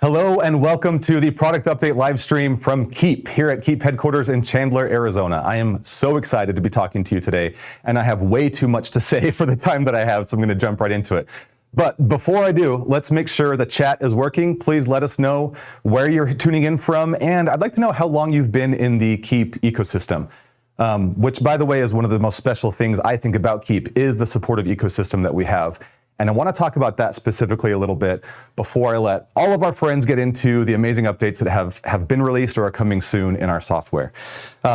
Hello and welcome to the product update live stream from Keap here at Keap headquarters in Chandler, Arizona. I am so excited to be talking to you today, and I have way too much to say for the time that I have, so I'm going to jump right into it. But before I do, let's make sure the chat is working. Please let us know where you're tuning in from, and I'd like to know how long you've been in the Keap ecosystem, which, by the way, is one of the most special things I think about Keap, is the supportive ecosystem that we have. And I want to talk about that specifically a little bit before I let all of our friends get into the amazing updates that have been released or are coming soon in our software.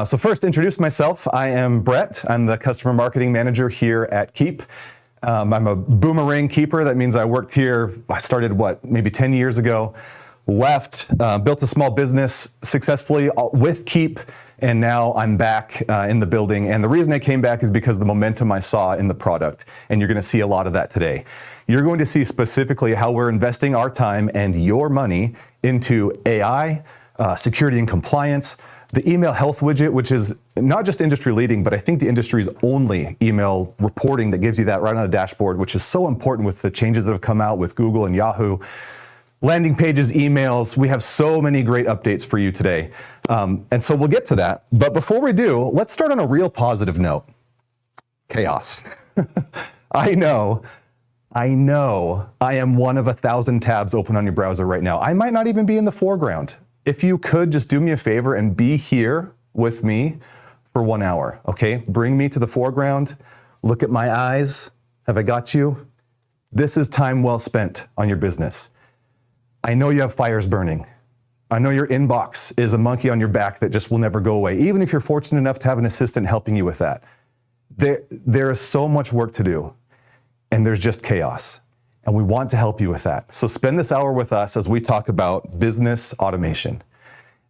So first, introduce myself. I am Brett. I'm the customer marketing manager here at Keap. I'm a boomerang keeper. That means I worked here, I started, maybe 10 years ago, left, built a small business successfully with Keap, and now I'm back in the building. And the reason I came back is because of the momentum I saw in the product. And you're going to see a lot of that today. You're going to see specifically how we're investing our time and your money into AI, security and compliance, the email health widget, which is not just industry leading, but I think the industry's only email reporting that gives you that right on a dashboard, which is so important with the changes that have come out with Google and Yahoo. Landing pages, emails, we have so many great updates for you today. And so we'll get to that. But before we do, let's start on a real positive note. Chaos. I know I am one of 1,000 tabs open on your browser right now. I might not even be in the foreground. If you could just do me a favor and be here with me for 1 hour, okay? Bring me to the foreground, look at my eyes. Have I got you? This is time well spent on your business. I know you have fires burning. I know your inbox is a monkey on your back that just will never go away, even if you're fortunate enough to have an assistant helping you with that. There is so much work to do, and there's just chaos, and we want to help you with that. So spend this hour with us as we talk about business automation.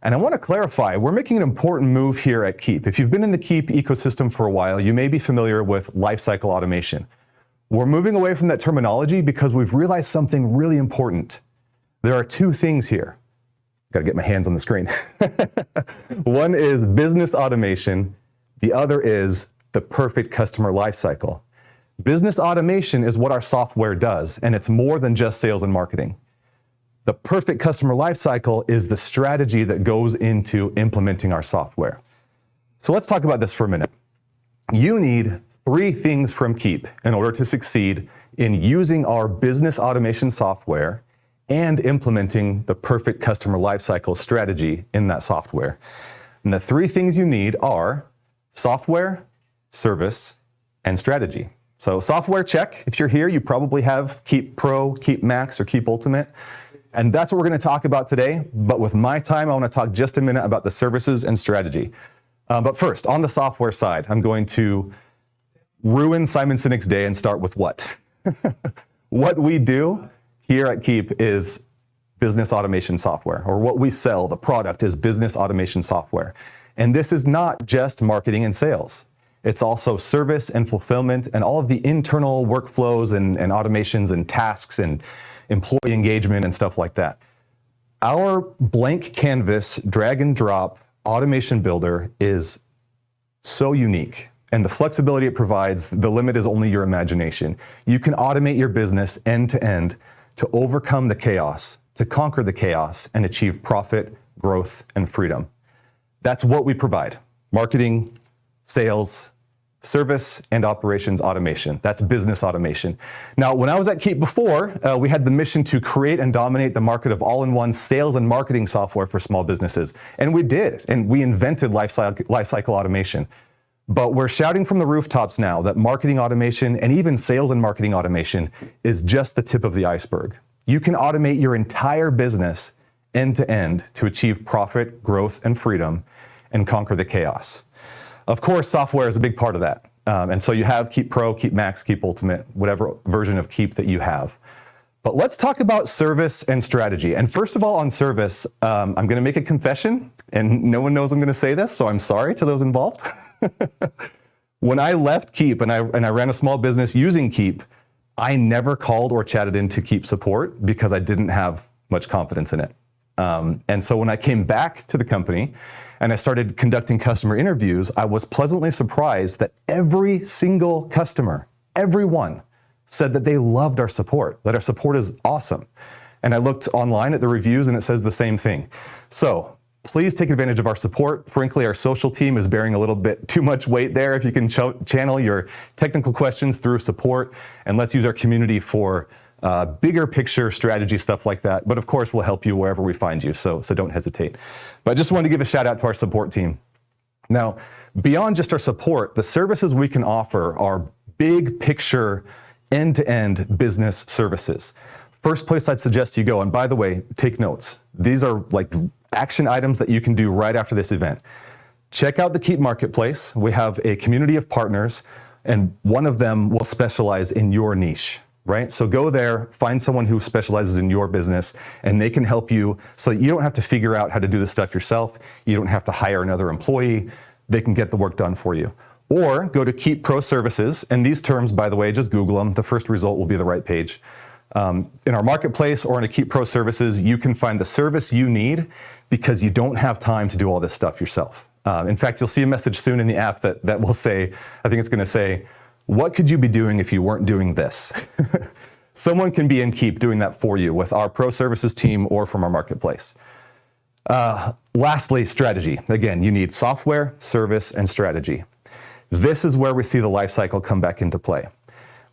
And I want to clarify, we're making an important move here at Keap. If you've been in the Keap ecosystem for a while, you may be familiar with lifecycle automation. We're moving away from that terminology because we've realized something really important. There are two things here. Got to get my hands on the screen. One is business automation. The other is the perfect customer lifecycle. Business automation is what our software does, and it's more than just sales and marketing. The perfect customer lifecycle is the strategy that goes into implementing our software. So let's talk about this for a minute. You need 3 things from Keap in order to succeed in using our business automation software and implementing the perfect customer lifecycle strategy in that software. And the 3 things you need are software, service, and strategy. So software check. If you're here, you probably have Keap Pro, Keap Max, or Keap Ultimate. And that's what we're going to talk about today. But with my time, I want to talk just a minute about the services and strategy. But first, on the software side, I'm going to ruin Simon Sinek's day and start with what? What we do here at Keap is business automation software, or what we sell, the product, is business automation software. And this is not just marketing and sales. It's also service and fulfillment and all of the internal workflows and automations and tasks and employee engagement and stuff like that. Our blank canvas, drag and drop automation builder is so unique. And the flexibility it provides, the limit is only your imagination. You can automate your business end to end to overcome the chaos, to conquer the chaos, and achieve profit, growth, and freedom. That's what we provide. Marketing, sales, service, and operations automation. That's business automation. Now, when I was at Keap before, we had the mission to create and dominate the market of all-in-one sales and marketing software for small businesses. And we did, and we invented lifecycle automation. But we're shouting from the rooftops now that marketing automation and even sales and marketing automation is just the tip of the iceberg. You can automate your entire business end to end to achieve profit, growth, and freedom and conquer the chaos. Of course, software is a big part of that. And so you have Keap Pro, Keap Max, Keap Ultimate, whatever version of Keap that you have. But let's talk about service and strategy. And first of all, on service, I'm going to make a confession, and no one knows I'm going to say this, so I'm sorry to those involved. When I left Keap and I ran a small business using Keap, I never called or chatted into Keap support because I didn't have much confidence in it. And so when I came back to the company and I started conducting customer interviews, I was pleasantly surprised that every single customer, everyone, said that they loved our support, that our support is awesome. And I looked online at the reviews and it says the same thing. So please take advantage of our support. Frankly, our social team is bearing a little bit too much weight there. If you can channel your technical questions through support, and let's use our community for bigger picture strategy, stuff like that. But of course, we'll help you wherever we find you, so don't hesitate. But I just wanted to give a shout out to our support team. Now, beyond just our support, the services we can offer are big picture, end-to-end business services. First place I'd suggest you go, and by the way, take notes. These are like action items that you can do right after this event. Check out the Keap Marketplace. We have a community of partners, and one of them will specialize in your niche, right? So go there, find someone who specializes in your business, and they can help you so that you don't have to figure out how to do this stuff yourself. You don't have to hire another employee. They can get the work done for you. Or go to Keap Pro Services, and these terms, by the way, just Google them. The first result will be the right page. In our marketplace or in a Keap Pro Services, you can find the service you need because you don't have time to do all this stuff yourself. In fact, you'll see a message soon in the app that will say, I think it's going to say, what could you be doing if you weren't doing this? Someone can be in Keap doing that for you with our Pro Services team or from our marketplace. Lastly, strategy. Again, you need software, service, and strategy. This is where we see the lifecycle come back into play.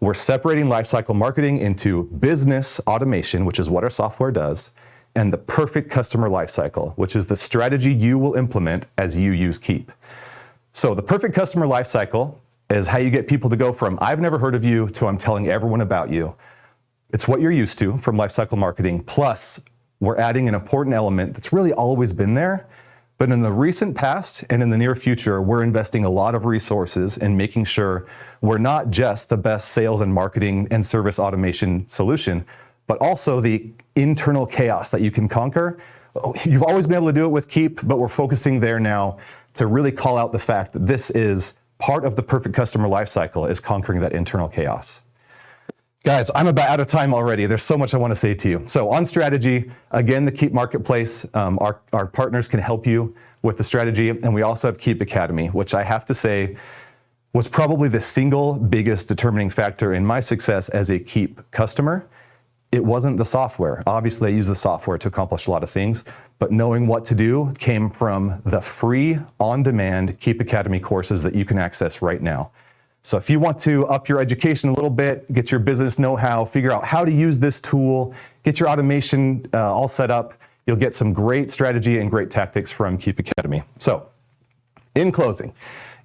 We're separating lifecycle marketing into business automation, which is what our software does, and the perfect customer lifecycle, which is the strategy you will implement as you use Keap. So the perfect customer lifecycle is how you get people to go from I've never heard of you to I'm telling everyone about you. It's what you're used to from lifecycle marketing, plus we're adding an important element that's really always been there, but in the recent past and in the near future, we're investing a lot of resources in making sure we're not just the best sales and marketing and service automation solution, but also the internal chaos that you can conquer. You've always been able to do it with Keap, but we're focusing there now to really call out the fact that this is part of the perfect customer lifecycle, is conquering that internal chaos. Guys, I'm about out of time already. There's so much I want to say to you. So on strategy, again, the Keap Marketplace, our partners can help you with the strategy. And we also have Keap Academy, which I have to say was probably the single biggest determining factor in my success as a Keap customer. It wasn't the software. Obviously, I use the software to accomplish a lot of things, but knowing what to do came from the free on-demand Keap Academy courses that you can access right now. So if you want to up your education a little bit, get your business know-how, figure out how to use this tool, get your automation all set up, you'll get some great strategy and great tactics from Keap Academy. So in closing,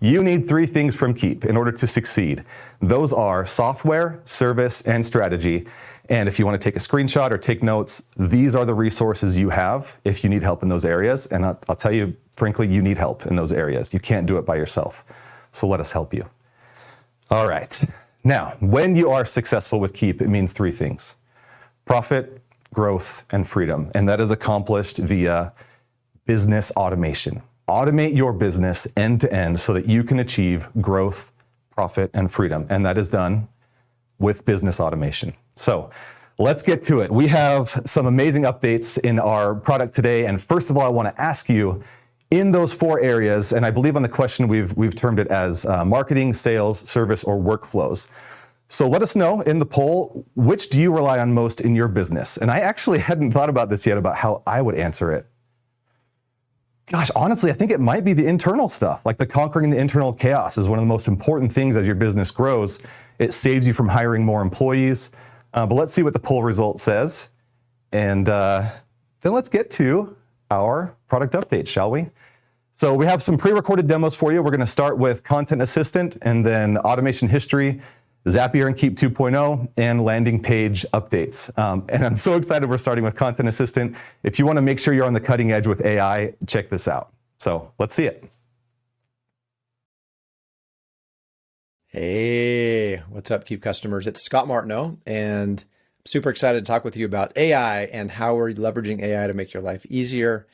you need 3 things from Keap in order to succeed. Those are software, service, and strategy. And if you want to take a screenshot or take notes, these are the resources you have if you need help in those areas. And I'll tell you, frankly, you need help in those areas. You can't do it by yourself. So let us help you. All right. Now, when you are successful with Keap, it means 3 things: profit, growth, and freedom. And that is accomplished via business automation. Automate your business end to end so that you can achieve growth, profit, and freedom. And that is done with business automation. So let's get to it. We have some amazing updates in our product today. And first of all, I want to ask you, in those 4 areas, and I believe on the question we've termed it as marketing, sales, service, or workflows. So let us know in the poll, which do you rely on most in your business? And I actually hadn't thought about this yet, about how I would answer it. Gosh, honestly, I think it might be the internal stuff, like the conquering the internal chaos is one of the most important things as your business grows. It saves you from hiring more employees. But let's see what the poll result says. And then let's get to our product update, shall we? So we have some pre-recorded demos for you. We're going to start with Content Assistant, and then Automation History, Zapier and Keap 2.0, and landing page updates. And I'm so excited we're starting with Content Assistant. If you want to make sure you're on the cutting edge with AI, check this out. So let's see it. Hey, what's up, Keap customers? It's Scott Martineau, and I'm super excited to talk with you about AI and how we're leveraging AI to make your life easier.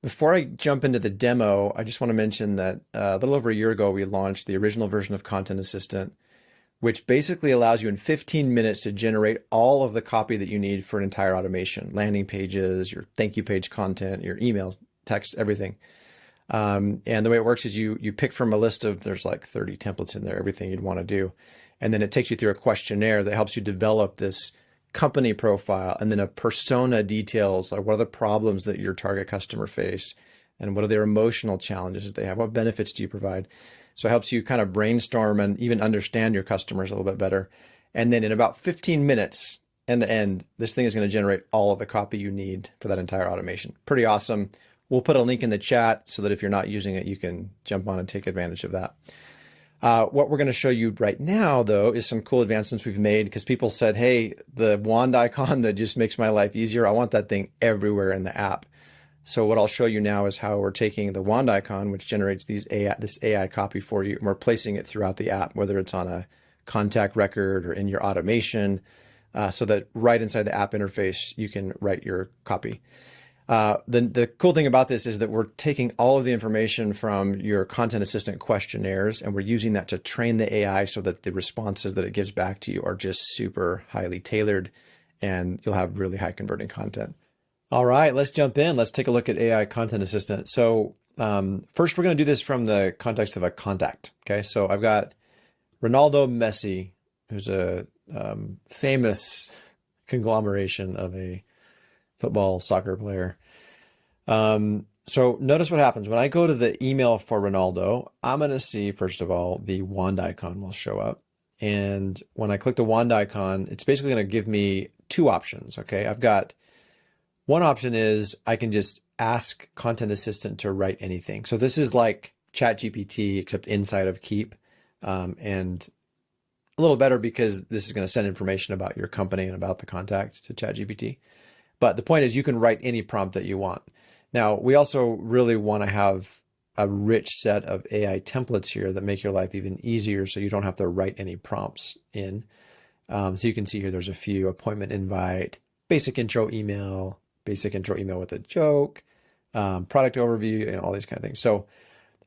Before I jump into the demo, I just want to mention that a little over a year ago, we launched the original version of Content Assistant, which basically allows you in 15 minutes to generate all of the copy that you need for an entire automation: landing pages, your thank you page content, your emails, text, everything. And the way it works is you pick from a list of, there's like 30 templates in there, everything you'd want to do. And then it takes you through a questionnaire that helps you develop this company profile, and then a persona details, like what are the problems that your target customer face, and what are their emotional challenges that they have? What benefits do you provide? So it helps you kind of brainstorm and even understand your customers a little bit better. And then in about 15 minutes, end to end, this thing is going to generate all of the copy you need for that entire automation. Pretty awesome. We'll put a link in the chat so that if you're not using it, you can jump on and take advantage of that. What we're going to show you right now, though, is some cool advancements we've made because people said, hey, the wand icon that just makes my life easier, I want that thing everywhere in the app. So what I'll show you now is how we're taking the wand icon, which generates this AI copy for you, and we're placing it throughout the app, whether it's on a contact record or in your automation, so that right inside the app interface, you can write your copy. The cool thing about this is that we're taking all of the information from your content assistant questionnaires, and we're using that to train the AI so that the responses that it gives back to you are just super highly tailored, and you'll have really high converting content. All right, let's jump in. Let's take a look at AI Content Assistant. So first, we're going to do this from the context of a contact. Okay, so I've got Ronaldo Messi, who's a famous conglomeration of a football soccer player. So notice what happens when I go to the email for Ronaldo. I'm going to see, first of all, the wand icon will show up. And when I click the wand icon, it's basically going to give me two options. Okay, I've got one option is I can just ask Content Assistant to write anything. So this is like ChatGPT, except inside of Keap, and a little better because this is going to send information about your company and about the contact to ChatGPT. But the point is you can write any prompt that you want. Now, we also really want to have a rich set of AI templates here that make your life even easier so you don't have to write any prompts in. So you can see here there's a few: appointment invite, basic intro email with a joke, product overview, and all these kind of things. So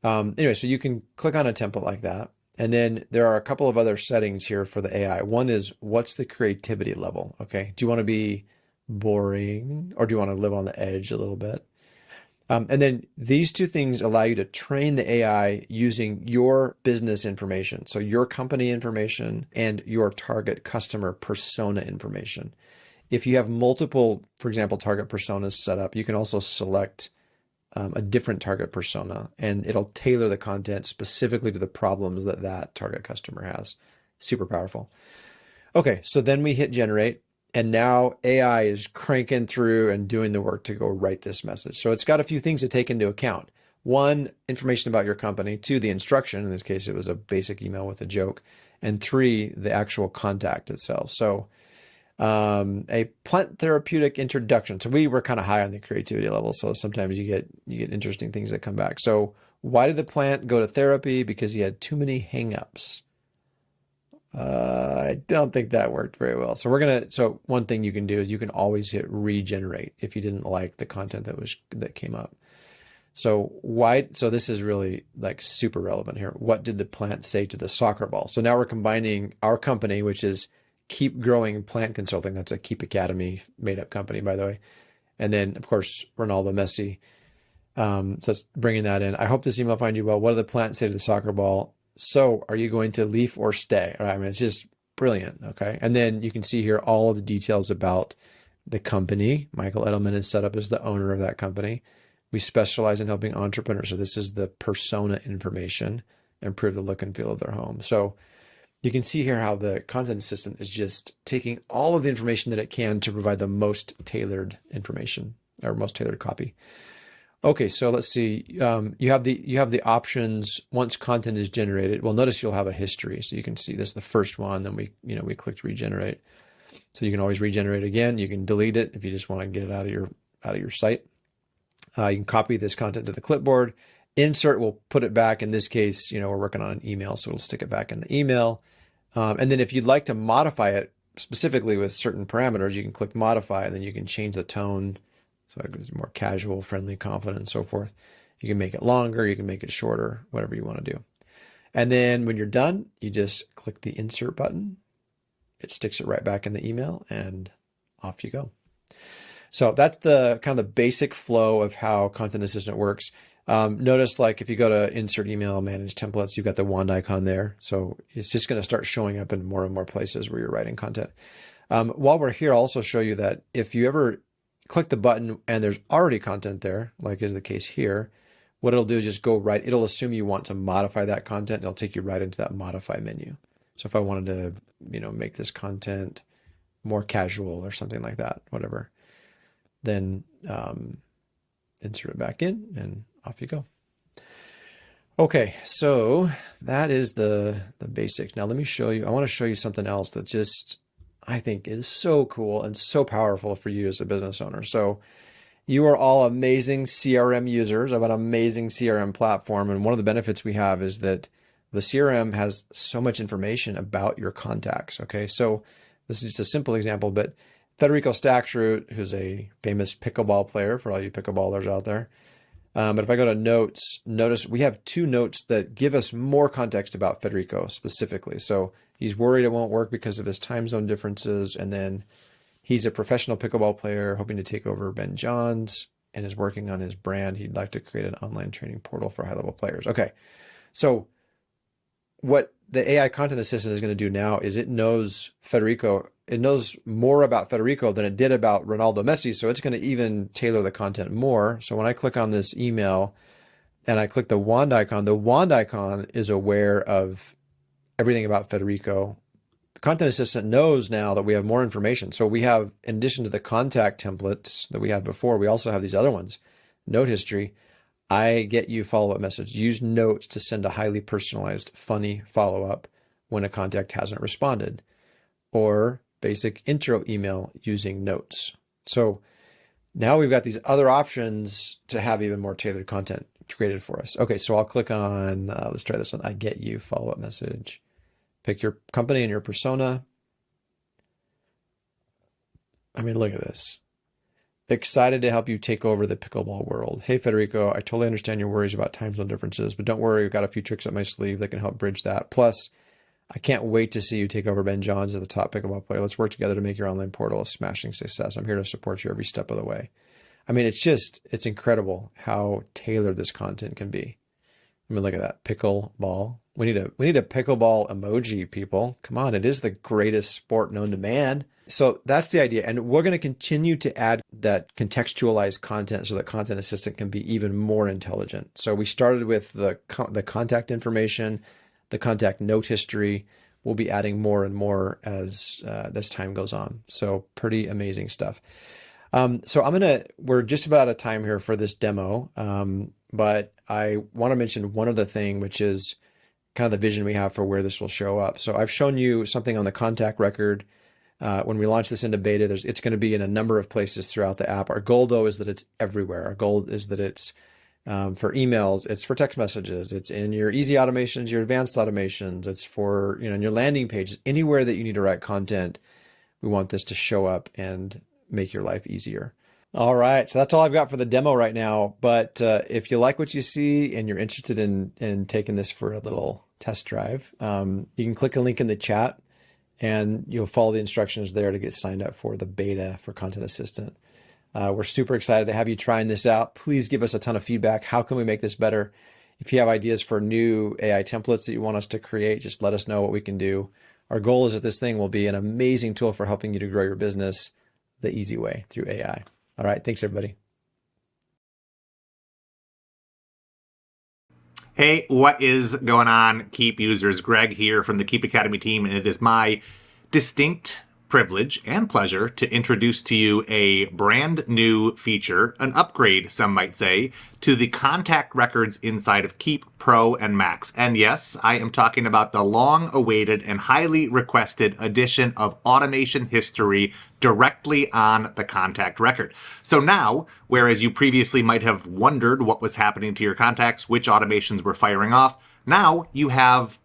anyway, so you can click on a template like that. And then there are a couple of other settings here for the AI. One is, what's the creativity level? Okay, do you want to be boring or do you want to live on the edge a little bit? And then these two things allow you to train the AI using your business information. So your company information and your target customer persona information. If you have multiple, for example, target personas set up, you can also select a different target persona, and it'll tailor the content specifically to the problems that that target customer has. Super powerful. Okay, so then we hit generate, and now AI is cranking through and doing the work to go write this message. So it's got a few things to take into account. One, information about your company. Two, the instruction. In this case, it was a basic email with a joke. And three, the actual contact itself. So a plant therapeutic introduction. So we were kind of high on the creativity level. So sometimes you get interesting things that come back. So why did the plant go to therapy? Because he had too many hangups. I don't think that worked very well. So one thing you can do is you can always hit regenerate if you didn't like the content that came up. So this is really like super relevant here. What did the plant say to the soccer ball? So now we're combining our company, which is Keep Growing Plant Consulting. That's a Keap Academy made up company, by the way. And then, of course, Ronaldo Messi. So it's bringing that in. I hope this email finds you well. What did the plant say to the soccer ball? So are you going to leave or stay? All right, I mean, it's just brilliant. Okay. And then you can see here all of the details about the company. Michael Edelman is set up as the owner of that company. We specialize in helping entrepreneurs. So this is the persona information, improve the look and feel of their home. So you can see here how the content assistant is just taking all of the information that it can to provide the most tailored information or most tailored copy. Okay, so let's see. You have the options once content is generated. Well, notice you'll have a history, so you can see this is the first one. Then we clicked regenerate, so you can always regenerate again. You can delete it if you just want to get it out of your site. You can copy this content to the clipboard. Insert will put it back. In this case, we're working on an email, so it'll stick it back in the email. And then if you'd like to modify it specifically with certain parameters, you can click modify, and then you can change the tone. So it's more casual, friendly, confident, and so forth. You can make it longer, you can make it shorter, whatever you want to do. And then when you're done, you just click the insert button. It sticks it right back in the email, and off you go. So that's the kind of the basic flow of how Content Assistant works. Notice, like, if you go to insert email, manage templates, you've got the wand icon there. So it's just going to start showing up in more and more places where you're writing content. While we're here, I'll also show you that if you ever click the button and there's already content there, like is the case here, what it'll do is just go right. It'll assume you want to modify that content. It'll take you right into that modify menu. So if I wanted to, make this content more casual or something like that, whatever, then insert it back in and off you go. Okay, so that is the basics. Now let me show you, I want to show you something else that just, I think is so cool and so powerful for you as a business owner. So you are all amazing CRM users of an amazing CRM platform. And one of the benefits we have is that the CRM has so much information about your contacts. Okay, so this is just a simple example, but Federico Stacksroot, who's a famous pickleball player for all you pickleballers out there. But if I go to notes, notice we have 2 notes that give us more context about Federico specifically. So he's worried it won't work because of his time zone differences. And then he's a professional pickleball player hoping to take over Ben Johns and is working on his brand. He'd like to create an online training portal for high-level players. Okay, so what the AI content assistant is going to do now is it knows Federico. It knows more about Federico than it did about Ronaldo Messi. So it's going to even tailor the content more. So when I click on this email and I click the wand icon is aware of everything about Federico. The content assistant knows now that we have more information. So we have, in addition to the contact templates that we had before, we also have these other ones. Note history. I get you follow-up message. Use notes to send a highly personalized, funny follow-up when a contact hasn't responded. Or basic intro email using notes. So now we've got these other options to have even more tailored content created for us. Okay, so I'll click on, let's try this one. I get you follow-up message. Pick your company and your persona. I mean, look at this. Excited to help you take over the pickleball world. Hey, Federico, I totally understand your worries about time zone differences, but don't worry, I've got a few tricks up my sleeve that can help bridge that. Plus, I can't wait to see you take over Ben Johns as the top pickleball player. Let's work together to make your online portal a smashing success. I'm here to support you every step of the way. I mean, it's incredible how tailored this content can be. I mean, look at that, pickleball. We need a pickleball emoji, people. Come on, it is the greatest sport known to man. So that's the idea. And we're going to continue to add that contextualized content so that Content Assistant can be even more intelligent. So we started with the contact information, the contact note history. We'll be adding more and more as time goes on. So pretty amazing stuff. So we're just about out of time here for this demo. But I want to mention one other thing, which is kind of the vision we have for where this will show up. So I've shown you something on the contact record. When we launch this into beta, it's going to be in a number of places throughout the app. Our goal, though, is that it's everywhere. Our goal is that it's for emails, it's for text messages, it's in your easy automations, your advanced automations, it's for in your landing pages, anywhere that you need to write content. We want this to show up and make your life easier. All right, so that's all I've got for the demo right now. But if you like what you see and you're interested in taking this for a little test drive, you can click a link in the chat and you'll follow the instructions there to get signed up for the beta for Content Assistant. We're super excited to have you trying this out. Please give us a ton of feedback. How can we make this better? If you have ideas for new AI templates that you want us to create, just let us know what we can do. Our goal is that this thing will be an amazing tool for helping you to grow your business the easy way through AI. All right, thanks everybody. Hey, what is going on, Keap users? Greg here from the Keap Academy team, and it is my distinct privilege and pleasure to introduce to you a brand new feature, an upgrade, some might say, to the contact records inside of Keap Pro and Max. And yes, I am talking about the long-awaited and highly requested addition of automation history directly on the contact record. So now, whereas you previously might have wondered what was happening to your contacts, which automations were firing off, now you have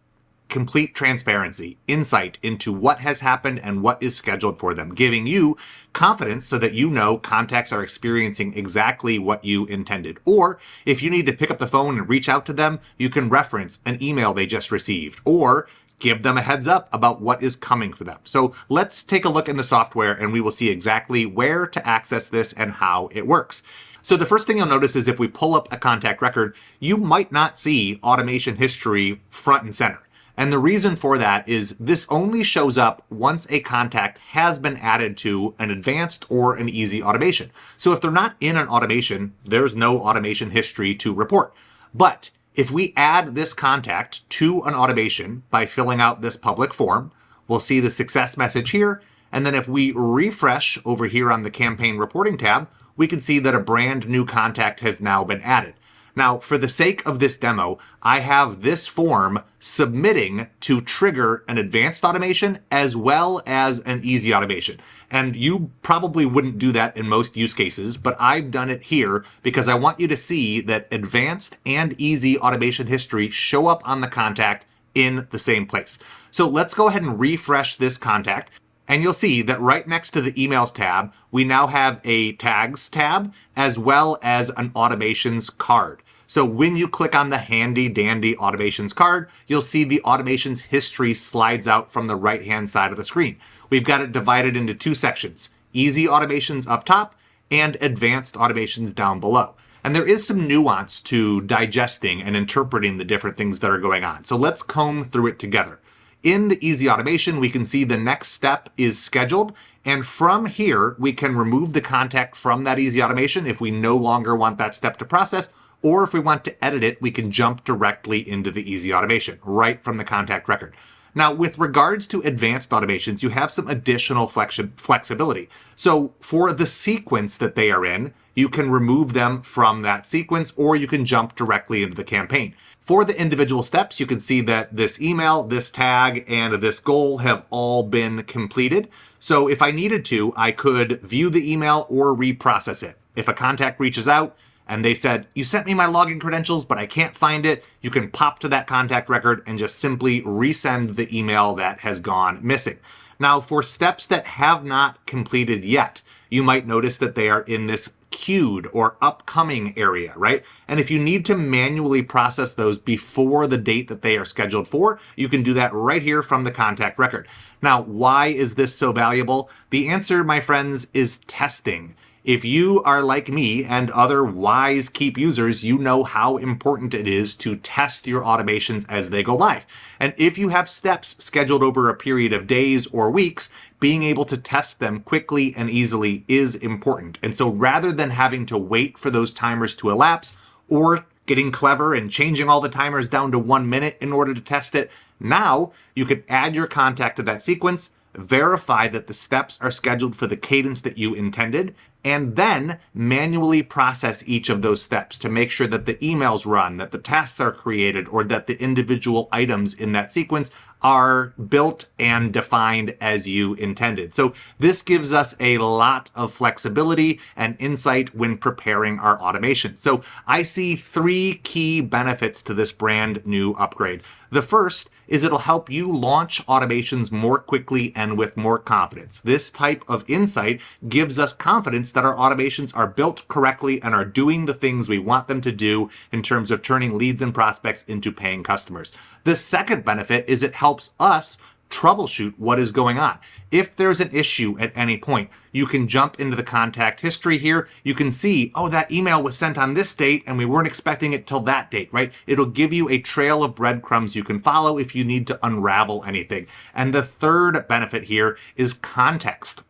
complete transparency, insight into what has happened and what is scheduled for them, giving you confidence so that you know contacts are experiencing exactly what you intended. Or if you need to pick up the phone and reach out to them, you can reference an email they just received or give them a heads up about what is coming for them. So let's take a look in the software and we will see exactly where to access this and how it works. So the first thing you'll notice is if we pull up a contact record, you might not see automation history front and center. And the reason for that is this only shows up once a contact has been added to an advanced or an easy automation. So if they're not in an automation, there's no automation history to report. But if we add this contact to an automation by filling out this public form, we'll see the success message here. And then if we refresh over here on the campaign reporting tab, we can see that a brand new contact has now been added. Now, for the sake of this demo, I have this form submitting to trigger an advanced automation as well as an easy automation. And you probably wouldn't do that in most use cases, but I've done it here because I want you to see that advanced and easy automation history show up on the contact in the same place. So let's go ahead and refresh this contact. And you'll see that right next to the emails tab, we now have a tags tab as well as an automations card. So when you click on the handy dandy automations card, you'll see the automations history slides out from the right-hand side of the screen. We've got it divided into two sections, easy automations up top and advanced automations down below. And there is some nuance to digesting and interpreting the different things that are going on. So let's comb through it together. In the easy automation, we can see the next step is scheduled. And from here, we can remove the contact from that easy automation if we no longer want that step to process, or if we want to edit it, we can jump directly into the easy automation right from the contact record. Now, with regards to advanced automations, you have some additional flexibility. So for the sequence that they are in, you can remove them from that sequence, or you can jump directly into the campaign. For the individual steps, you can see that this email, this tag, and this goal have all been completed. So if I needed to, I could view the email or reprocess it. If a contact reaches out and they said, you sent me my login credentials, but I can't find it, you can pop to that contact record and just simply resend the email that has gone missing. Now, for steps that have not completed yet, you might notice that they are in this queued or upcoming area, right? And if you need to manually process those before the date that they are scheduled for, you can do that right here from the contact record. Now, why is this so valuable? The answer, my friends, is testing. If you are like me and other wise Keap users, you know how important it is to test your automations as they go live. And if you have steps scheduled over a period of days or weeks, being able to test them quickly and easily is important. And so rather than having to wait for those timers to elapse or getting clever and changing all the timers down to 1 minute in order to test it, now you can add your contact to that sequence, verify that the steps are scheduled for the cadence that you intended, and then manually process each of those steps to make sure that the emails run, that the tasks are created, or that the individual items in that sequence are built and defined as you intended. So this gives us a lot of flexibility and insight when preparing our automation. So I see 3 key benefits to this brand new upgrade. The first is it'll help you launch automations more quickly and with more confidence. This type of insight gives us confidence that our automations are built correctly and are doing the things we want them to do in terms of turning leads and prospects into paying customers. The second benefit is it helps us troubleshoot what is going on. If there's an issue at any point, you can jump into the contact history here. You can see, oh, that email was sent on this date and we weren't expecting it till that date, right? It'll give you a trail of breadcrumbs you can follow if you need to unravel anything. And the third benefit here is context.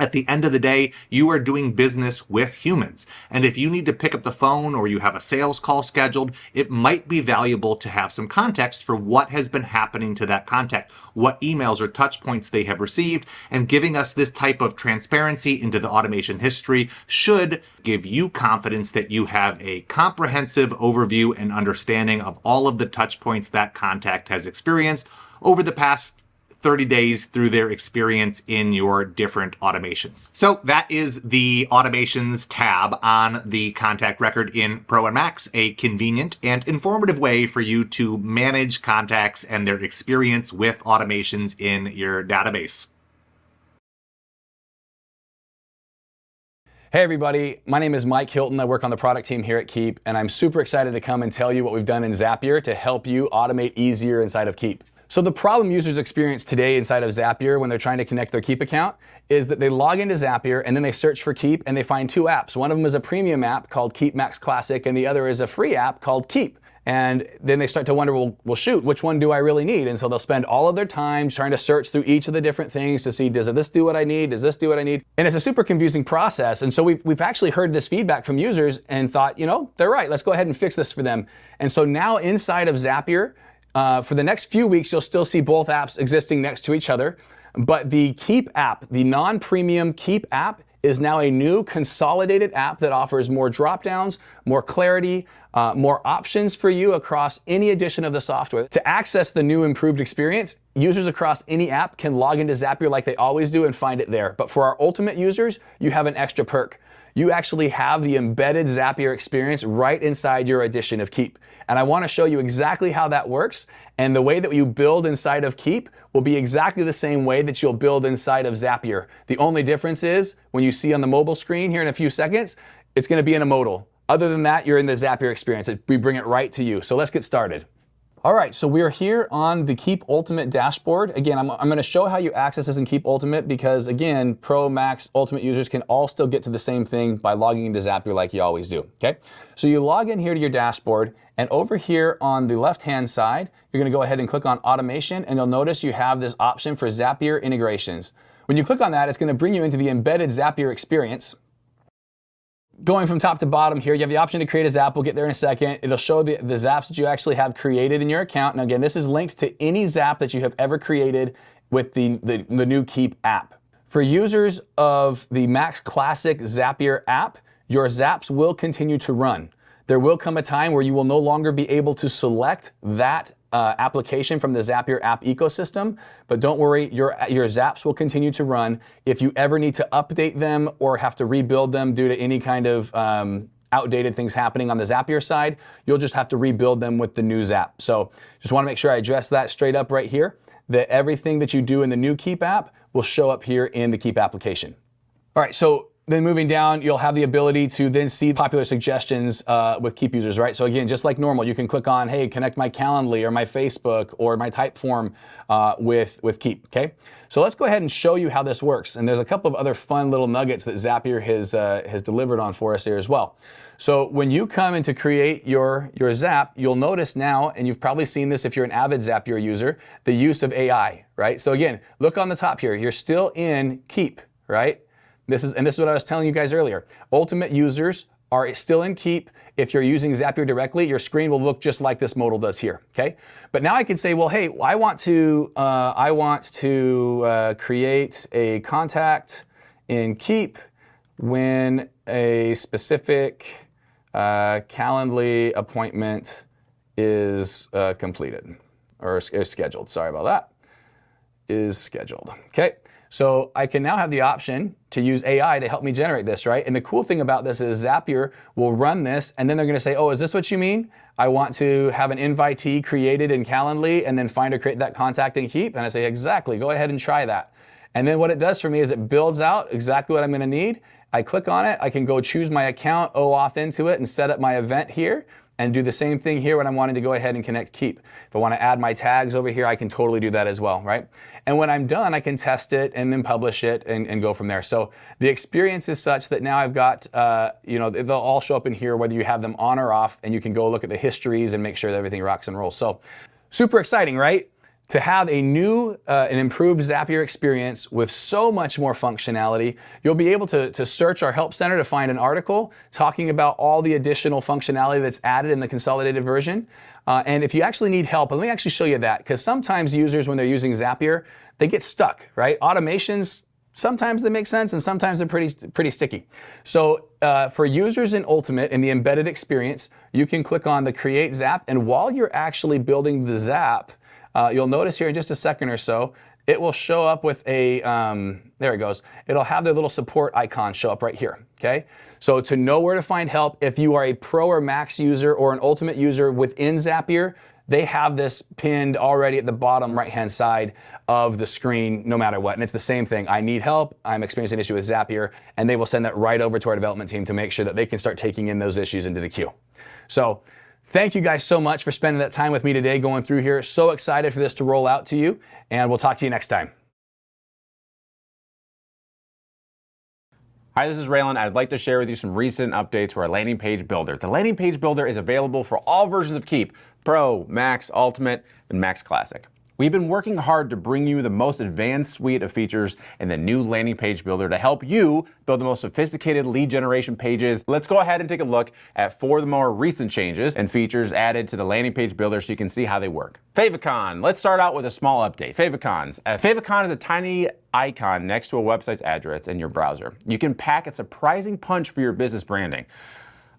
At the end of the day, you are doing business with humans. And if you need to pick up the phone or you have a sales call scheduled, it might be valuable to have some context for what has been happening to that contact, what emails or touch points they have received, and giving us this type of transparency into the automation history should give you confidence that you have a comprehensive overview and understanding of all of the touch points that contact has experienced over the past 30 days through their experience in your different automations. So that is the automations tab on the contact record in Pro and Max, a convenient and informative way for you to manage contacts and their experience with automations in your database. Hey everybody, my name is Mike Hilton. I work on the product team here at Keap, and I'm super excited to come and tell you what we've done in Zapier to help you automate easier inside of Keap. So the problem users experience today inside of Zapier when they're trying to connect their Keap account is that they log into Zapier and then they search for Keap and they find 2 apps. One of them is a premium app called Keap Max Classic and the other is a free app called Keap. And then they start to wonder, well, shoot, which one do I really need? And so they'll spend all of their time trying to search through each of the different things to see, does this do what I need? Does this do what I need? And it's a super confusing process. And so we've actually heard this feedback from users and thought, they're right, let's go ahead and fix this for them. And so now inside of Zapier, for the next few weeks, you'll still see both apps existing next to each other. But the Keap app, the non-premium Keap app, is now a new consolidated app that offers more drop-downs, more clarity, more options for you across any edition of the software. To access the new improved experience, users across any app can log into Zapier like they always do and find it there. But for our Ultimate users, you have an extra perk. You actually have the embedded Zapier experience right inside your edition of Keap. And I want to show you exactly how that works. And the way that you build inside of Keap will be exactly the same way that you'll build inside of Zapier. The only difference is when you see on the mobile screen here in a few seconds, it's going to be in a modal. Other than that, you're in the Zapier experience. We bring it right to you. So let's get started. All right, so we're here on the Keap Ultimate dashboard. Again, I'm going to show how you access this in Keap Ultimate because, again, Pro, Max, Ultimate users can all still get to the same thing by logging into Zapier like you always do, okay? So you log in here to your dashboard, and over here on the left-hand side, you're going to go ahead and click on Automation, and you'll notice you have this option for Zapier integrations. When you click on that, it's going to bring you into the embedded Zapier experience. Going from top to bottom here, you have the option to create a Zap. We'll get there in a second. It'll show the Zaps that you actually have created in your account. Now again, this is linked to any Zap that you have ever created with the new Keap app. For users of the Max Classic Zapier app, your Zaps will continue to run. There will come a time where you will no longer be able to select that application from the Zapier app ecosystem, but don't worry, your Zaps will continue to run. If you ever need to update them or have to rebuild them due to any kind of outdated things happening on the Zapier side, you'll just have to rebuild them with the new Zap. So just want to make sure I address that straight up right here, that everything that you do in the new Keap app will show up here in the Keap application. All right, so then moving down, you'll have the ability to then see popular suggestions with Keap users, right? So again, just like normal, you can click on, hey, connect my Calendly or my Facebook or my Typeform with Keap, okay? So let's go ahead and show you how this works. And there's a couple of other fun little nuggets that Zapier has delivered on for us here as well. So when you come in to create your Zap, you'll notice now, and you've probably seen this if you're an avid Zapier user, the use of AI, right? So again, look on the top here. You're still in Keap, right? This is what I was telling you guys earlier. Ultimate users are still in Keap. If you're using Zapier directly, your screen will look just like this modal does here, okay? But now I can say, well, hey, I want to create a contact in Keap when a specific Calendly appointment is completed or is scheduled. Sorry about that. Is scheduled, okay? So I can now have the option to use AI to help me generate this, right? And the cool thing about this is Zapier will run this, and then they're gonna say, oh, is this what you mean? I want to have an invitee created in Calendly and then find or create that contact in Keap. And I say, exactly, go ahead and try that. And then what it does for me is it builds out exactly what I'm gonna need. I click on it, I can go choose my account, OAuth into it, and set up my event here, and do the same thing here when I'm wanting to go ahead and connect Keap. If I want to add my tags over here, I can totally do that as well, right? And when I'm done, I can test it and then publish it and go from there. So the experience is such that now I've got, they'll all show up in here whether you have them on or off, and you can go look at the histories and make sure that everything rocks and rolls. So super exciting, right? To have a new and improved Zapier experience with so much more functionality. You'll be able to search our help center to find an article talking about all the additional functionality that's added in the consolidated version. And if you actually need help, let me actually show you that, because sometimes users, when they're using Zapier, they get stuck, right? Automations, sometimes they make sense and sometimes they're pretty sticky. So for users in Ultimate, in the embedded experience, you can click on the Create Zap, and while you're actually building the Zap, you'll notice here in just a second or so, it will show up with a, there it goes. It'll have their little support icon show up right here, okay? So to know where to find help, if you are a Pro or Max user or an Ultimate user within Zapier, they have this pinned already at the bottom right-hand side of the screen no matter what. And it's the same thing. I need help, I'm experiencing an issue with Zapier, and they will send that right over to our development team to make sure that they can start taking in those issues into the queue. So, thank you guys so much for spending that time with me today going through here. So excited for this to roll out to you, and we'll talk to you next time. Hi, this is Raylan. I'd like to share with you some recent updates to our landing page builder. The landing page builder is available for all versions of Keap: Pro, Max, Ultimate, and Max Classic. We've been working hard to bring you the most advanced suite of features in the new landing page builder to help you build the most sophisticated lead generation pages. Let's go ahead and take a look at 4 of the more recent changes and features added to the landing page builder so you can see how they work. Favicon. Let's start out with a small update. Favicons. Favicon is a tiny icon next to a website's address in your browser. You can pack a surprising punch for your business branding.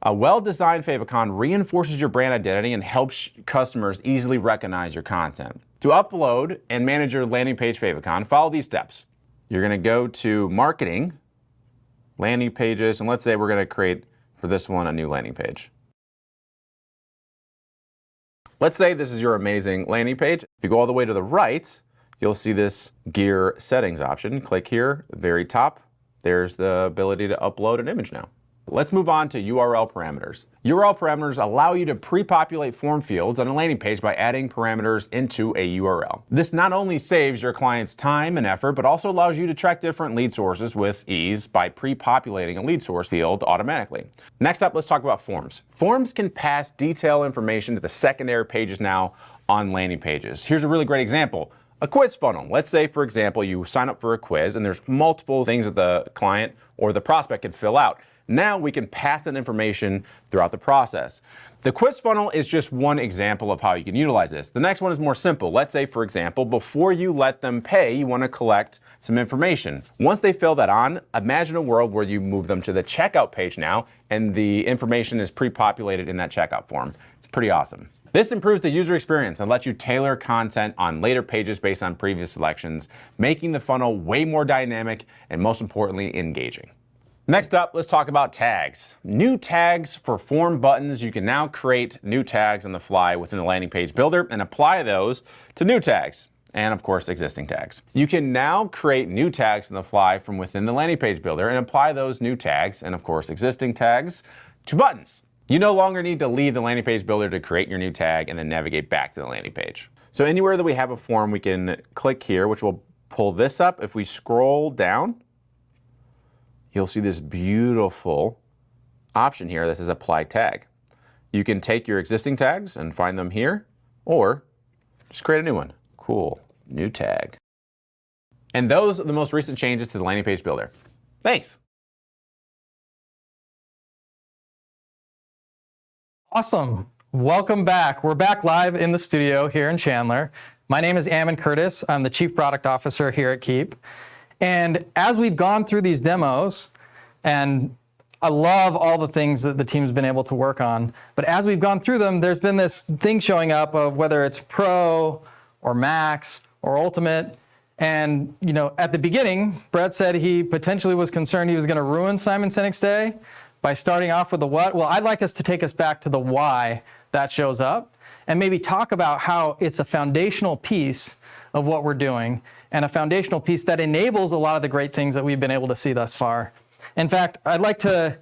A well-designed favicon reinforces your brand identity and helps customers easily recognize your content. To upload and manage your landing page favicon, follow these steps. You're going to go to Marketing, Landing Pages, and let's say we're going to create, for this one, a new landing page. Let's say this is your amazing landing page. If you go all the way to the right, you'll see this gear settings option. Click here, very top. There's the ability to upload an image now. Let's move on to URL parameters. URL parameters allow you to pre-populate form fields on a landing page by adding parameters into a URL. This not only saves your clients time and effort, but also allows you to track different lead sources with ease by pre-populating a lead source field automatically. Next up, let's talk about forms. Forms can pass detailed information to the secondary pages now on landing pages. Here's a really great example. A quiz funnel. Let's say, for example, you sign up for a quiz and there's multiple things that the client or the prospect can fill out. Now we can pass that information throughout the process. The quiz funnel is just one example of how you can utilize this. The next one is more simple. Let's say, for example, before you let them pay, you want to collect some information. Once they fill that on, imagine a world where you move them to the checkout page now and the information is pre-populated in that checkout form. It's pretty awesome. This improves the user experience and lets you tailor content on later pages based on previous selections, making the funnel way more dynamic and, most importantly, engaging. Next up, let's talk about tags. New tags for form buttons. You can now create new tags on the fly within the landing page builder and apply those to new tags and, of course, existing tags. You can now create new tags on the fly from within the landing page builder and apply those new tags and, of course, existing tags to buttons. You no longer need to leave the landing page builder to create your new tag and then navigate back to the landing page. So anywhere that we have a form, we can click here, which will pull this up. If we scroll down, you'll see this beautiful option here that says Apply Tag. You can take your existing tags and find them here, or just create a new one. Cool, new tag. And those are the most recent changes to the landing page builder. Thanks. Awesome. Welcome back. We're back live in the studio here in Chandler. My name is Ammon Curtis. I'm the Chief Product Officer here at Keap. And as we've gone through these demos, and I love all the things that the team's been able to work on, but as we've gone through them, there's been this thing showing up of whether it's Pro or Max or Ultimate. And at the beginning, Brett said he potentially was concerned he was going to ruin Simon Sinek's day by starting off with the what. Well, I'd like us to take us back to the why that shows up and maybe talk about how it's a foundational piece of what we're doing and a foundational piece that enables a lot of the great things that we've been able to see thus far. In fact, I'd like to,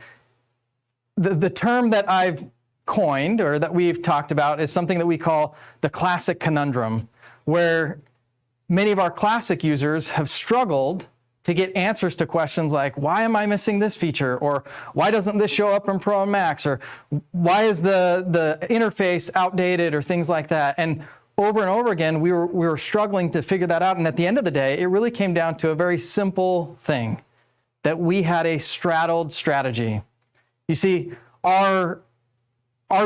the term that I've coined or that we've talked about is something that we call the classic conundrum, where many of our classic users have struggled to get answers to questions like, why am I missing this feature? Or why doesn't this show up in Pro and Max? Or why is the interface outdated or things like that? And over again, we were struggling to figure that out. And at the end of the day, it really came down to a very simple thing, that we had a straddled strategy. You see, our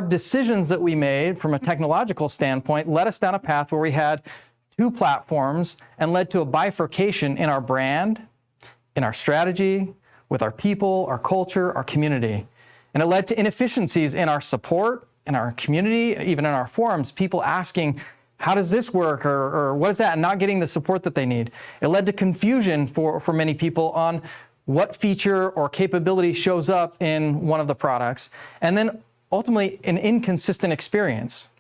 decisions that we made from a technological standpoint led us down a path where we had 2 platforms and led to a bifurcation in our brand, in our strategy, with our people, our culture, our community. And it led to inefficiencies in our support, in our community, even in our forums, people asking, how does this work, or what is that, and not getting the support that they need. It led to confusion for many people on what feature or capability shows up in one of the products, and then ultimately an inconsistent experience.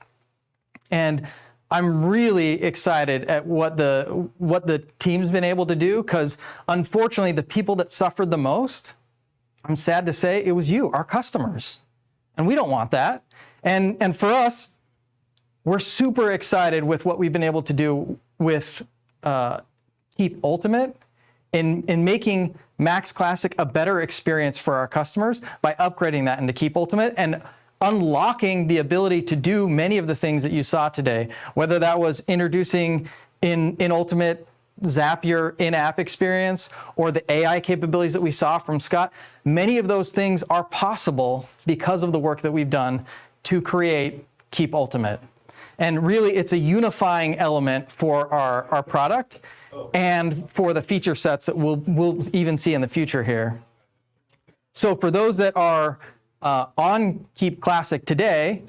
And I'm really excited at what the team's been able to do, because unfortunately the people that suffered the most, I'm sad to say, it was you, our customers. And we don't want that. And for us, we're super excited with what we've been able to do with Keap Ultimate in making Max Classic a better experience for our customers by upgrading that into Keap Ultimate and unlocking the ability to do many of the things that you saw today, whether that was introducing in Ultimate Zapier in-app experience or the AI capabilities that we saw from Scott. Many of those things are possible because of the work that we've done to create Keap Ultimate. And really, it's a unifying element for our product and for the feature sets that we'll even see in the future here. So for those that are on Keap Classic today,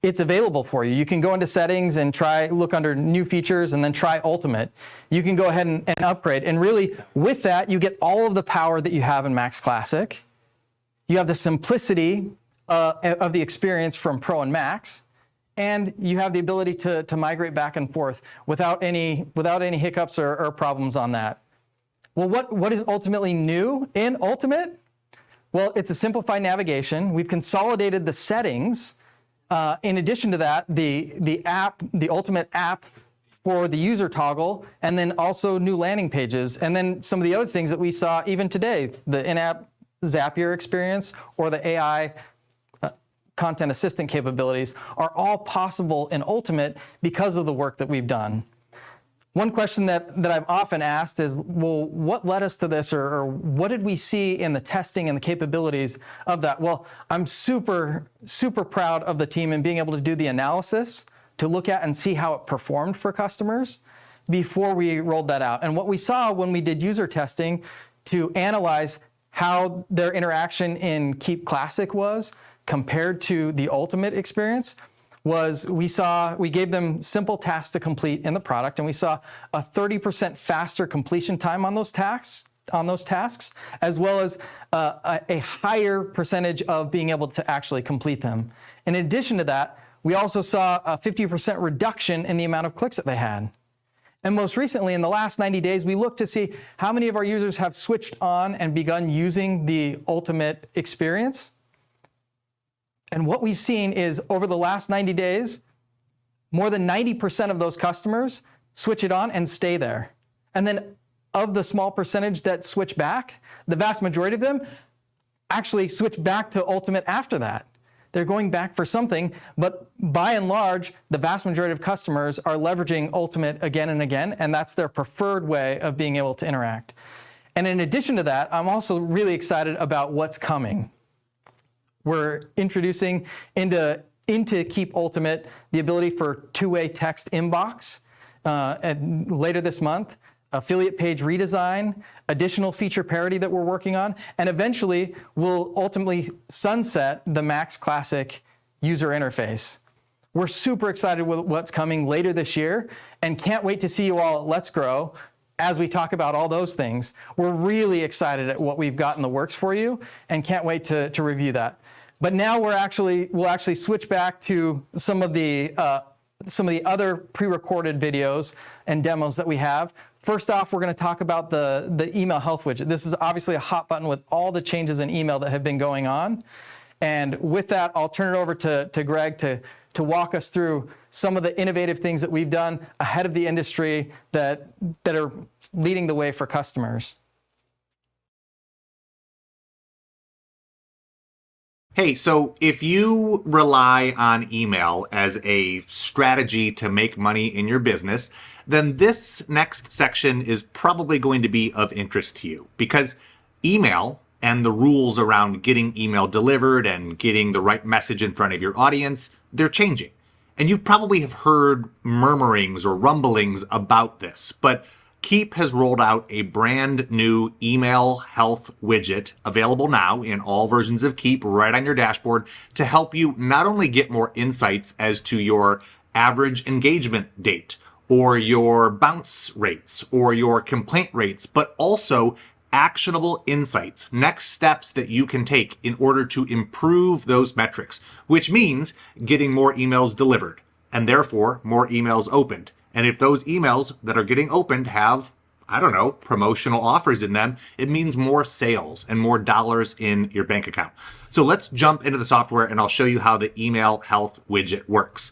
it's available for you. You can go into settings and look under new features and then try Ultimate. You can go ahead and upgrade. And really, with that, you get all of the power that you have in Max Classic. You have the simplicity of the experience from Pro and Max. And you have the ability to migrate back and forth without any hiccups or problems on that. Well, what is ultimately new in Ultimate? Well, it's a simplified navigation. We've consolidated the settings. In addition to that, the Ultimate app for the user toggle, and then also new landing pages, and then some of the other things that we saw even today, the in-app Zapier experience or the AI content assistant capabilities are all possible in Ultimate because of the work that we've done. One question that I've often asked is, well, what led us to this, or what did we see in the testing and the capabilities of that? Well, I'm super, super proud of the team in being able to do the analysis to look at and see how it performed for customers before we rolled that out. And what we saw when we did user testing to analyze how their interaction in Keap Classic was compared to the Ultimate experience was we gave them simple tasks to complete in the product, and we saw a 30% faster completion time on those tasks, as well as a higher percentage of being able to actually complete them. In addition to that, we also saw a 50% reduction in the amount of clicks that they had. And most recently, in the last 90 days, we looked to see how many of our users have switched on and begun using the Ultimate experience. And what we've seen is over the last 90 days, more than 90% of those customers switch it on and stay there. And then of the small percentage that switch back, the vast majority of them actually switch back to Ultimate after that. They're going back for something, but by and large, the vast majority of customers are leveraging Ultimate again and again, and that's their preferred way of being able to interact. And in addition to that, I'm also really excited about what's coming. We're introducing into Keap Ultimate the ability for two-way text inbox later this month, affiliate page redesign, additional feature parity that we're working on, and eventually we'll ultimately sunset the Max Classic user interface. We're super excited with what's coming later this year and can't wait to see you all at Let's Grow as we talk about all those things. We're really excited at what we've got in the works for you and can't wait to review that. But now we'll actually switch back to some of the other pre-recorded videos and demos that we have. First off, we're going to talk about the email health widget. This is obviously a hot button with all the changes in email that have been going on. And with that, I'll turn it over to Greg to walk us through some of the innovative things that we've done ahead of the industry that are leading the way for customers. Hey, so if you rely on email as a strategy to make money in your business, then this next section is probably going to be of interest to you, because email and the rules around getting email delivered and getting the right message in front of your audience, they're changing. And you probably have heard murmurings or rumblings about this, but Keap has rolled out a brand new email health widget available now in all versions of Keap right on your dashboard to help you not only get more insights as to your average engagement date or your bounce rates or your complaint rates, but also actionable insights, next steps that you can take in order to improve those metrics, which means getting more emails delivered and therefore more emails opened. And if those emails that are getting opened have, I don't know, promotional offers in them, it means more sales and more dollars in your bank account. So let's jump into the software and I'll show you how the email health widget works.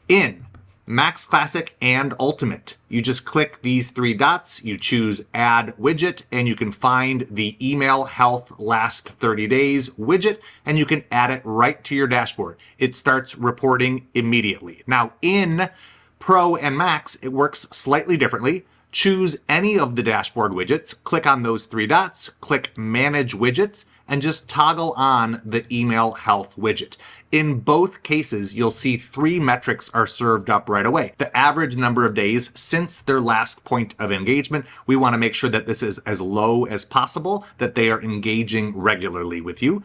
In Max Classic and Ultimate. You just click these three dots, you choose Add Widget, and you can find the Email Health Last 30 Days widget, and you can add it right to your dashboard. It starts reporting immediately. Now, in Pro and Max, it works slightly differently. Choose any of the dashboard widgets, click on those three dots, click Manage Widgets, and just toggle on the Email Health widget. In both cases, you'll see three metrics are served up right away. The average number of days since their last point of engagement. We want to make sure that this is as low as possible, that they are engaging regularly with you.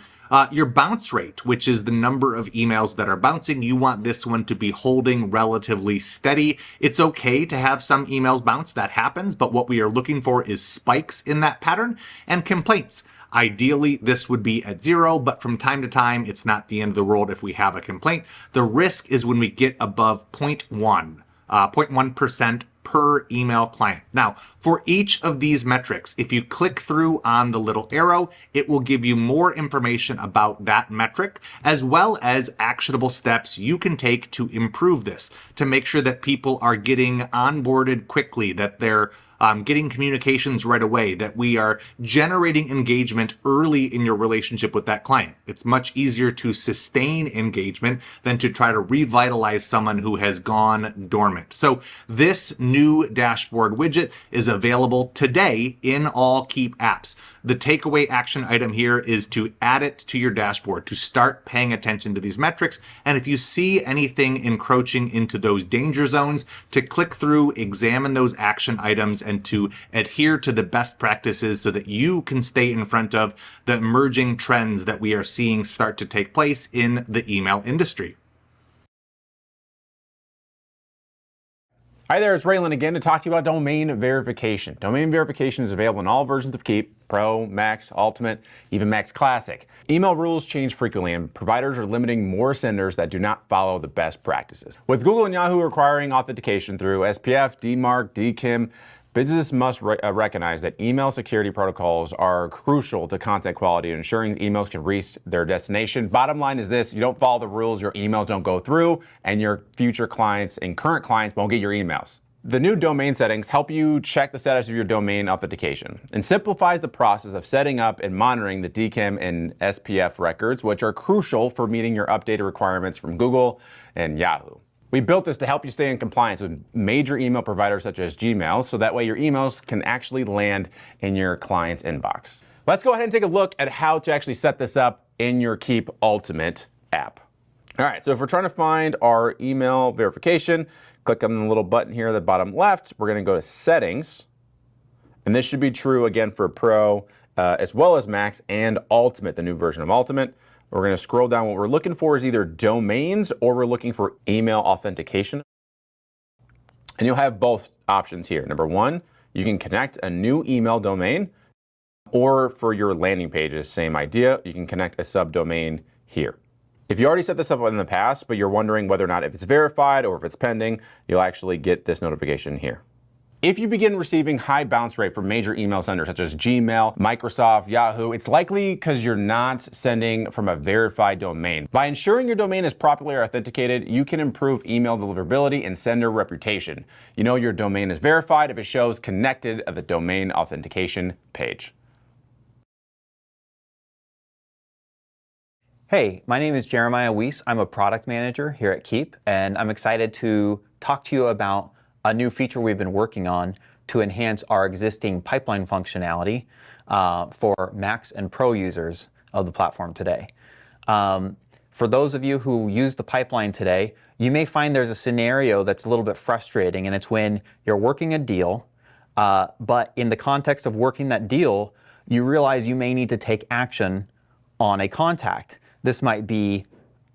Your bounce rate, which is the number of emails that are bouncing, you want this one to be holding relatively steady. It's okay to have some emails bounce, that happens, but what we are looking for is spikes in that pattern. And complaints. Ideally, this would be at 0, but from time to time, it's not the end of the world if we have a complaint. The risk is when we get above 0.1% per email client. Now, for each of these metrics, if you click through on the little arrow, it will give you more information about that metric, as well as actionable steps you can take to improve this, to make sure that people are getting onboarded quickly, that they're getting communications right away, that we are generating engagement early in your relationship with that client. It's much easier to sustain engagement than to try to revitalize someone who has gone dormant. So this new dashboard widget is available today in all Keap apps. The takeaway action item here is to add it to your dashboard, to start paying attention to these metrics. And if you see anything encroaching into those danger zones, to click through, examine those action items, and to adhere to the best practices so that you can stay in front of the emerging trends that we are seeing start to take place in the email industry. Hi there, it's Raylan again to talk to you about domain verification. Domain verification is available in all versions of Keap, Pro, Max, Ultimate, even Max Classic. Email rules change frequently and providers are limiting more senders that do not follow the best practices. With Google and Yahoo requiring authentication through SPF, DMARC, DKIM, businesses must recognize that email security protocols are crucial to content quality and ensuring emails can reach their destination. Bottom line is this: you don't follow the rules, your emails don't go through, and your future clients and current clients won't get your emails. The new domain settings help you check the status of your domain authentication and simplifies the process of setting up and monitoring the DKIM and SPF records, which are crucial for meeting your updated requirements from Google and Yahoo. We built this to help you stay in compliance with major email providers such as Gmail, so that way your emails can actually land in your client's inbox. Let's go ahead and take a look at how to actually set this up in your Keap Ultimate app. All right, so if we're trying to find our email verification, click on the little button here at the bottom left. We're gonna go to Settings, and this should be true again for Pro, as well as Max and Ultimate, the new version of Ultimate. We're going to scroll down. What we're looking for is either domains or we're looking for email authentication. And you'll have both options here. Number one, you can connect a new email domain, or for your landing pages, same idea. You can connect a subdomain here. If you already set this up in the past, but you're wondering whether or not if it's verified or if it's pending, you'll actually get this notification here. If you begin receiving high bounce rate from major email senders such as Gmail, Microsoft, Yahoo, it's likely because you're not sending from a verified domain. By ensuring your domain is properly authenticated, you can improve email deliverability and sender reputation. You know your domain is verified if it shows connected at the domain authentication page. Hey, my name is Jeremiah Weiss. I'm a product manager here at Keap, and I'm excited to talk to you about a new feature we've been working on to enhance our existing pipeline functionality for Max and Pro users of the platform today. For those of you who use the pipeline today, you may find there's a scenario that's a little bit frustrating, and it's when you're working a deal, but in the context of working that deal, you realize you may need to take action on a contact. This might be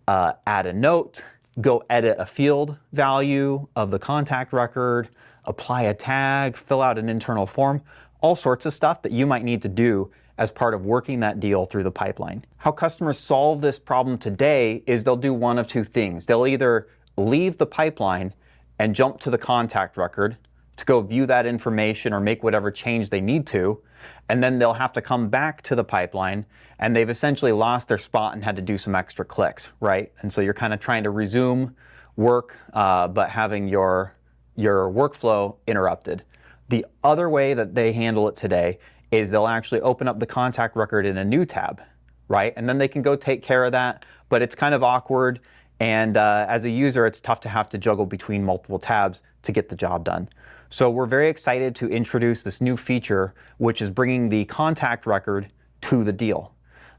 add a note, go edit a field value of the contact record, apply a tag, fill out an internal form, all sorts of stuff that you might need to do as part of working that deal through the pipeline. How customers solve this problem today is they'll do one of two things. They'll either leave the pipeline and jump to the contact record to go view that information or make whatever change they need to, and then they'll have to come back to the pipeline, and they've essentially lost their spot and had to do some extra clicks, right? And so you're kind of trying to resume work, but having your workflow interrupted. The other way that they handle it today is they'll actually open up the contact record in a new tab, right? And then they can go take care of that, but it's kind of awkward. And as a user, it's tough to have to juggle between multiple tabs to get the job done. So we're very excited to introduce this new feature, which is bringing the contact record to the deal,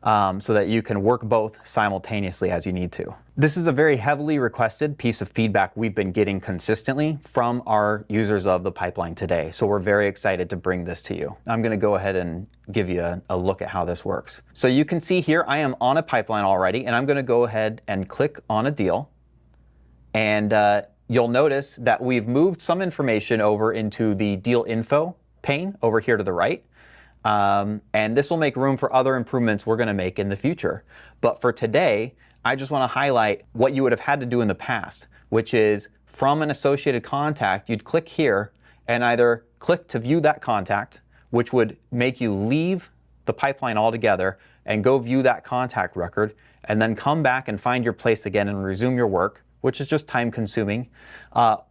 so that you can work both simultaneously as you need to. This is a very heavily requested piece of feedback we've been getting consistently from our users of the pipeline today. So we're very excited to bring this to you. I'm going to go ahead and give you a look at how this works. So you can see here I am on a pipeline already, and I'm going to go ahead and click on a deal. And you'll notice that we've moved some information over into the deal info pane over here to the right. And this will make room for other improvements we're going to make in the future. But for today, I just want to highlight what you would have had to do in the past, which is from an associated contact, you'd click here and either click to view that contact, which would make you leave the pipeline altogether and go view that contact record, and then come back and find your place again and resume your work, which is just time consuming,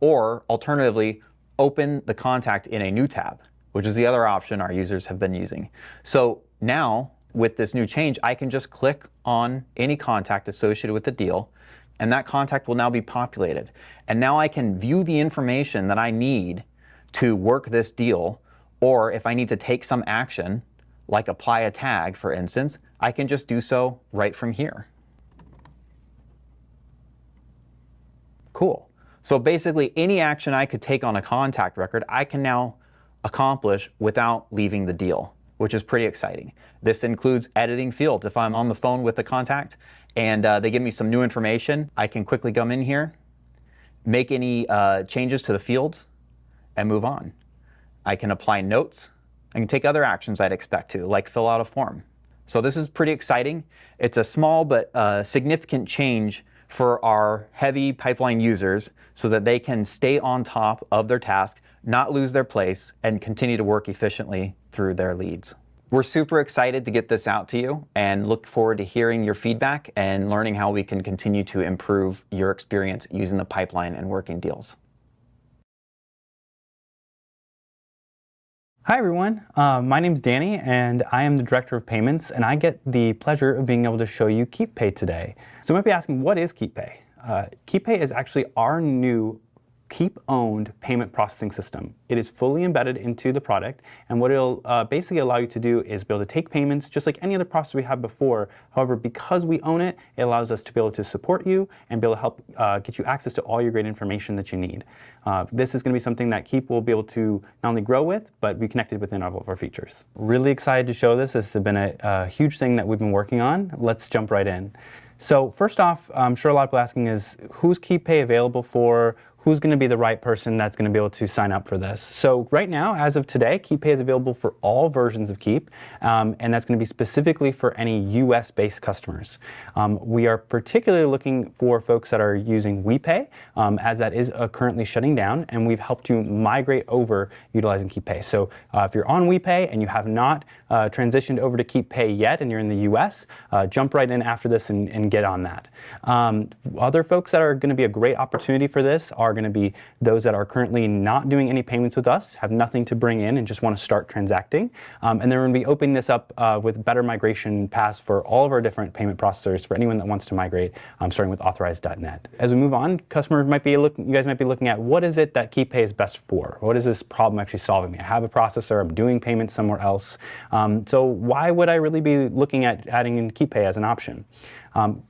or alternatively, open the contact in a new tab, which is the other option our users have been using. So now, with this new change, I can just click on any contact associated with the deal, and that contact will now be populated. And now I can view the information that I need to work this deal, or if I need to take some action, like apply a tag, for instance, I can just do so right from here. Cool. So basically, any action I could take on a contact record, I can now accomplish without leaving the deal, which is pretty exciting. This includes editing fields. If I'm on the phone with the contact and they give me some new information, I can quickly come in here, make any changes to the fields, and move on. I can apply notes. I can take other actions I'd expect to, like fill out a form. So this is pretty exciting. It's a small but significant change for our heavy pipeline users so that they can stay on top of their task, not lose their place, and continue to work efficiently through their leads. We're super excited to get this out to you and look forward to hearing your feedback and learning how we can continue to improve your experience using the pipeline and working deals. Hi everyone, my name's Danny and I am the Director of Payments, and I get the pleasure of being able to show you Keap Pay today. So you might be asking, what is Keap Pay? Keap Pay is actually our new Keap-owned payment processing system. It is fully embedded into the product, and what it'll basically allow you to do is be able to take payments just like any other process we had before. However, because we own it, it allows us to be able to support you and be able to help get you access to all your great information that you need. This is going to be something that Keap will be able to not only grow with, but be connected within all of our features. Really excited to show this. This has been a huge thing that we've been working on. Let's jump right in. So first off, I'm sure a lot of people asking is, who's Keap Pay available for? Who's going to be the right person that's going to be able to sign up for this? So right now, as of today, Keap Pay is available for all versions of Keap, and that's going to be specifically for any US-based customers. We are particularly looking for folks that are using WePay, as that is currently shutting down, and we've helped you migrate over utilizing Keap Pay. So if you're on WePay and you have not transitioned over to Keap Pay yet, and you're in the US, jump right in after this and get on that. Other folks that are going to be a great opportunity for this are going to be those that are currently not doing any payments with us, have nothing to bring in, and just want to start transacting. And then we're going to be opening this up with better migration paths for all of our different payment processors for anyone that wants to migrate, starting with authorized.net. As we move on, customers might be you guys might be looking at, what is it that Keap Pay is best for? What is this problem actually solving me? I have a processor, I'm doing payments somewhere else. So why would I really be looking at adding in Keap Pay as an option?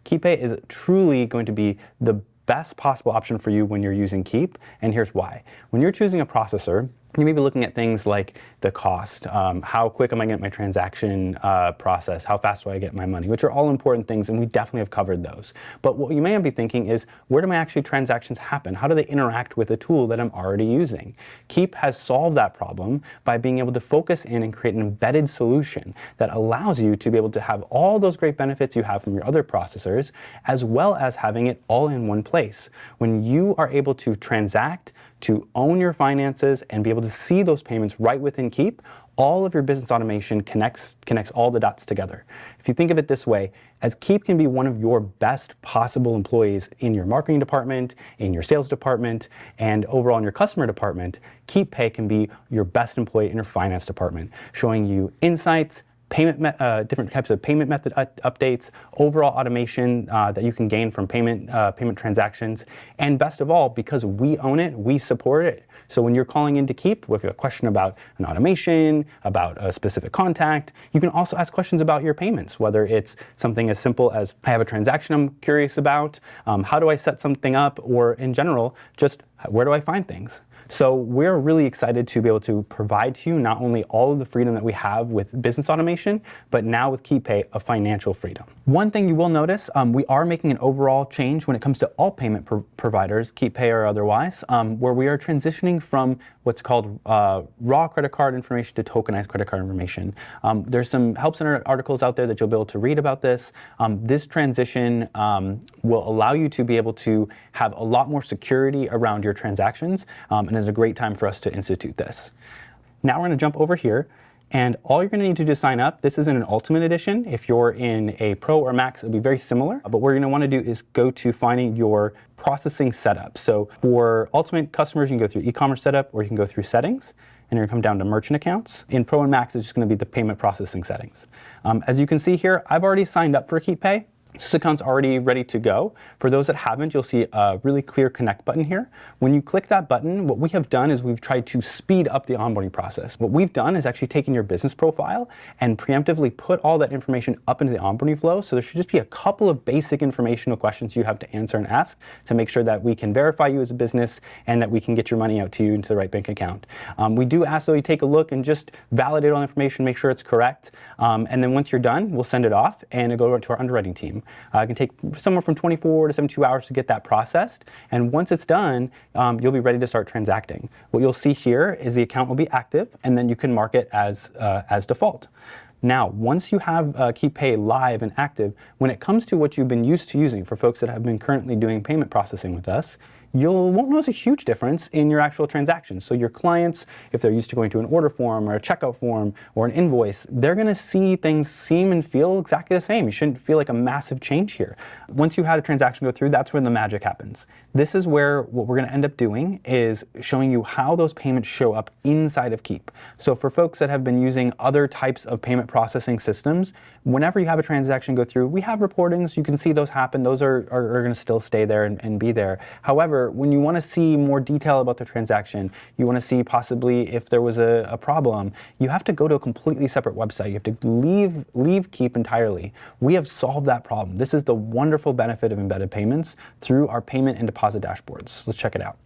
Keap Pay is truly going to be the best possible option for you when you're using Keap, and here's why. When you're choosing a processor, you may be looking at things like the cost, how quick am I getting my transaction process, how fast do I get my money, which are all important things, and we definitely have covered those. But what you may be thinking is, where do my actual transactions happen? How do they interact with a tool that I'm already using? Keap has solved that problem by being able to focus in and create an embedded solution that allows you to be able to have all those great benefits you have from your other processors, as well as having it all in one place. When you are able to transact, to own your finances, and be able to see those payments right within Keap, all of your business automation connects all the dots together. If you think of it this way, as Keap can be one of your best possible employees in your marketing department, in your sales department, and overall in your customer department, Keap Pay can be your best employee in your finance department, showing you insights, different types of payment method updates, overall automation that you can gain from payment transactions, and best of all, because we own it, we support it. So when you're calling into Keap with a question about an automation, about a specific contact, you can also ask questions about your payments, whether it's something as simple as, I have a transaction I'm curious about, how do I set something up, or in general, just where do I find things? So we're really excited to be able to provide to you not only all of the freedom that we have with business automation, but now with Keap Pay, a financial freedom. One thing you will notice, we are making an overall change when it comes to all payment providers, Keap Pay or otherwise, where we are transitioning from what's called raw credit card information to tokenized credit card information. There's some Help Center articles out there that you'll be able to read about this. This transition will allow you to be able to have a lot more security around your transactions, and is a great time for us to institute this. Now we're going to jump over here, and all you're going to need to do to sign up, this is in an Ultimate Edition. If you're in a Pro or Max, it'll be very similar. But what you're going to want to do is go to finding your processing setup. So for Ultimate customers, you can go through e-commerce setup, or you can go through settings, and you're going to come down to merchant accounts. In Pro and Max, it's just going to be the payment processing settings. As you can see here, I've already signed up for Keap Pay. This account's already ready to go. For those that haven't, you'll see a really clear connect button here. When you click that button, what we have done is we've tried to speed up the onboarding process. What we've done is actually taken your business profile and preemptively put all that information up into the onboarding flow. So there should just be a couple of basic informational questions you have to answer and ask to make sure that we can verify you as a business and that we can get your money out to you into the right bank account. We do ask that you take a look and just validate all the information, make sure it's correct. And then once you're done, we'll send it off and it'll go to our underwriting team. It can take somewhere from 24 to 72 hours to get that processed. And once it's done, you'll be ready to start transacting. What you'll see here is the account will be active, and then you can mark it as default. Now, once you have Keap Pay live and active, when it comes to what you've been used to using for folks that have been currently doing payment processing with us, you won't notice a huge difference in your actual transactions. So your clients, if they're used to going to an order form or a checkout form or an invoice, they're going to see things seem and feel exactly the same. You shouldn't feel like a massive change here. Once you had a transaction go through, that's when the magic happens. This is where what we're going to end up doing is showing you how those payments show up inside of Keap. So for folks that have been using other types of payment processing systems, whenever you have a transaction go through, we have reportings. You can see those happen. Those are going to still stay there and be there. However, when you want to see more detail about the transaction, you want to see possibly if there was a problem, you have to go to a completely separate website. You have to leave Keap entirely. We have solved that problem. This is the wonderful benefit of embedded payments through our payment and deposit dashboards. Let's check it out.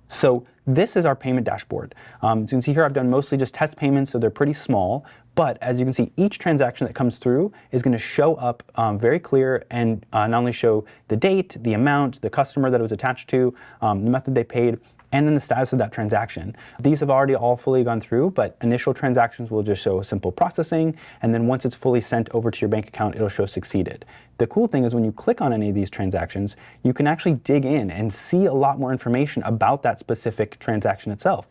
So this is our payment dashboard. As you can see here, I've done mostly just test payments, so they're pretty small. But as you can see, each transaction that comes through is going to show up very clear and not only show the date, the amount, the customer that it was attached to, the method they paid, and then the status of that transaction. These have already all fully gone through, but initial transactions will just show simple processing, and then once it's fully sent over to your bank account, it'll show succeeded. The cool thing is when you click on any of these transactions, you can actually dig in and see a lot more information about that specific transaction itself.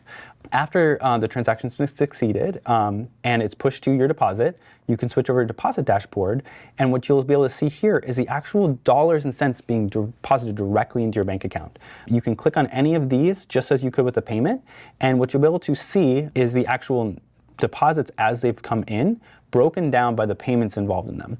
After the transaction's been succeeded and it's pushed to your deposit, you can switch over to deposit dashboard, and what you'll be able to see here is the actual dollars and cents being deposited directly into your bank account. You can click on any of these just as you could with a payment, and what you'll be able to see is the actual deposits as they've come in, broken down by the payments involved in them.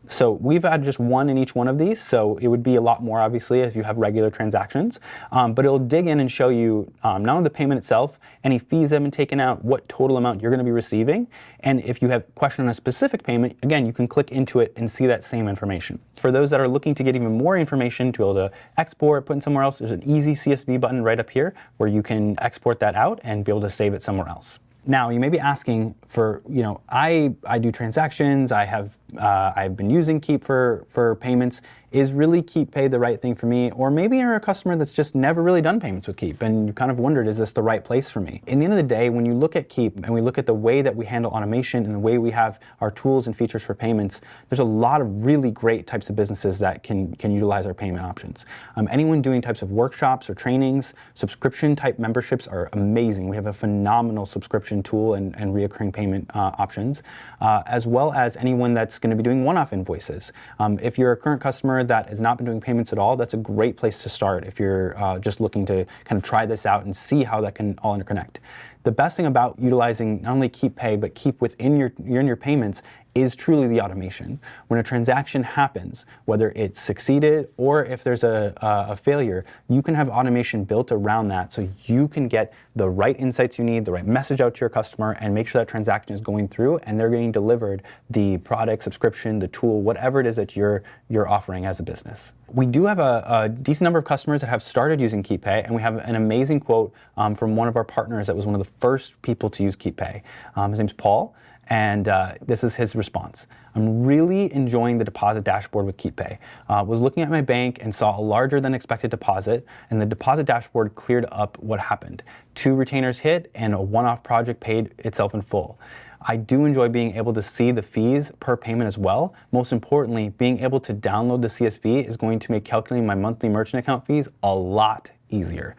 So we've had just one in each one of these, so it would be a lot more obviously if you have regular transactions, but it'll dig in and show you not only the payment itself, any fees that have been taken out, what total amount you're going to be receiving, and if you have a question on a specific payment, again, you can click into it and see that same information. For those that are looking to get even more information to be able to export, put it somewhere else, there's an easy CSV button right up here where you can export that out and be able to save it somewhere else. Now, you may be asking for, I do transactions, I have I've been using Keap for payments. Is really Keap Pay the right thing for me? Or maybe you're a customer that's just never really done payments with Keap and you kind of wondered, is this the right place for me? In the end of the day, when you look at Keap and we look at the way that we handle automation and the way we have our tools and features for payments, there's a lot of really great types of businesses that can utilize our payment options. Anyone doing types of workshops or trainings, subscription type memberships are amazing. We have a phenomenal subscription tool and reoccurring payment options, as well as anyone that's going to be doing one-off invoices. If you're a current customer that has not been doing payments at all, that's a great place to start if you're just looking to kind of try this out and see how that can all interconnect. The best thing about utilizing not only Keap Pay, but Keap within your payments is truly the automation. When a transaction happens, whether it's succeeded or if there's a failure, you can have automation built around that so you can get the right insights you need, the right message out to your customer, and make sure that transaction is going through and they're getting delivered the product, subscription, the tool, whatever it is that you're offering as a business. We do have a decent number of customers that have started using Keap Pay, and we have an amazing quote from one of our partners that was one of the first people to use Keap Pay. His name's Paul. And this is his response. I'm really enjoying the deposit dashboard with Keap Pay. Was looking at my bank and saw a larger than expected deposit, and the deposit dashboard cleared up what happened. 2 retainers hit and a one-off project paid itself in full. I do enjoy being able to see the fees per payment as well. Most importantly, being able to download the CSV is going to make calculating my monthly merchant account fees a lot easier.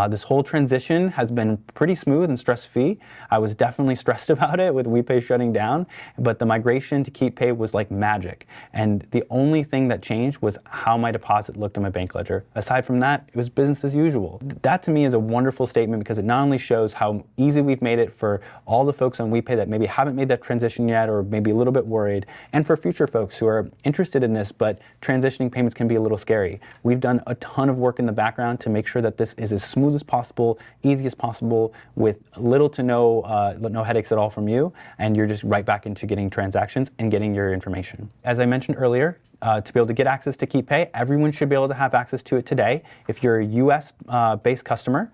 This whole transition has been pretty smooth and stress-free. I was definitely stressed about it with WePay shutting down, but the migration to Keap Pay was like magic. And the only thing that changed was how my deposit looked in my bank ledger. Aside from that, it was business as usual. That to me is a wonderful statement because it not only shows how easy we've made it for all the folks on WePay that maybe haven't made that transition yet or maybe a little bit worried, and for future folks who are interested in this, but transitioning payments can be a little scary. We've done a ton of work in the background to make sure that this is as smooth as possible, easy as possible, with little to no headaches at all from you, and you're just right back into getting transactions and getting your information. As I mentioned earlier, to be able to get access to Keap Pay, everyone should be able to have access to it today. If you're a US based customer,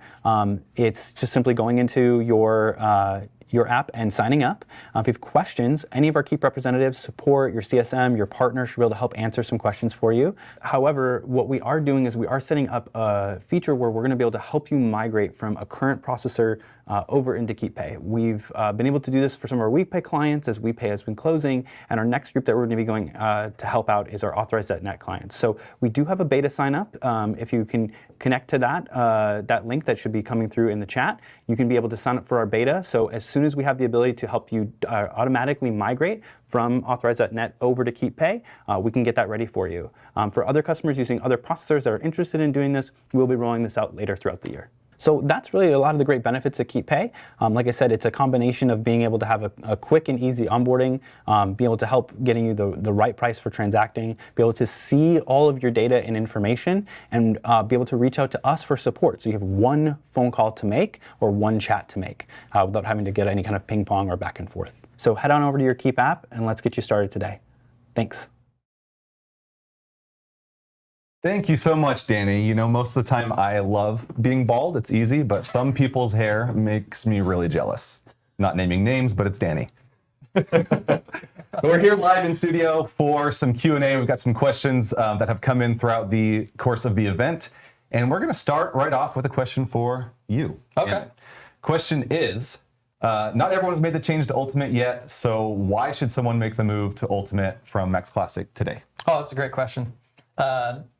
it's just simply going into your app and signing up. If you have questions, any of our Keap representatives, support, your CSM, your partner should be able to help answer some questions for you. However, what we are doing is we are setting up a feature where we're going to be able to help you migrate from a current processor over into Keap Pay. We've been able to do this for some of our WePay clients as WePay has been closing, and our next group that we're going to be going to help out is our authorized.net clients. So we do have a beta sign up. If you can connect to that link that should be coming through in the chat, you can be able to sign up for our beta. So as soon as we have the ability to help you automatically migrate from authorized.net over to Keap Pay, we can get that ready for you. For other customers using other processors that are interested in doing this, we'll be rolling this out later throughout the year. So that's really a lot of the great benefits of Keap Pay. Like I said, it's a combination of being able to have a quick and easy onboarding, be able to help getting you the right price for transacting, be able to see all of your data and information, and be able to reach out to us for support. So you have one phone call to make or one chat to make without having to get any kind of ping pong or back and forth. So head on over to your Keap app and let's get you started today. Thanks. Thank you so much, Danny. You know, most of the time I love being bald. It's easy, but some people's hair makes me really jealous. Not naming names, but it's Danny. We're here live in studio for some Q&A. We've got some questions that have come in throughout the course of the event. And we're going to start right off with a question for you. Okay. And question is, not everyone's made the change to Ultimate yet, so why should someone make the move to Ultimate from Max Classic today? Oh, that's a great question.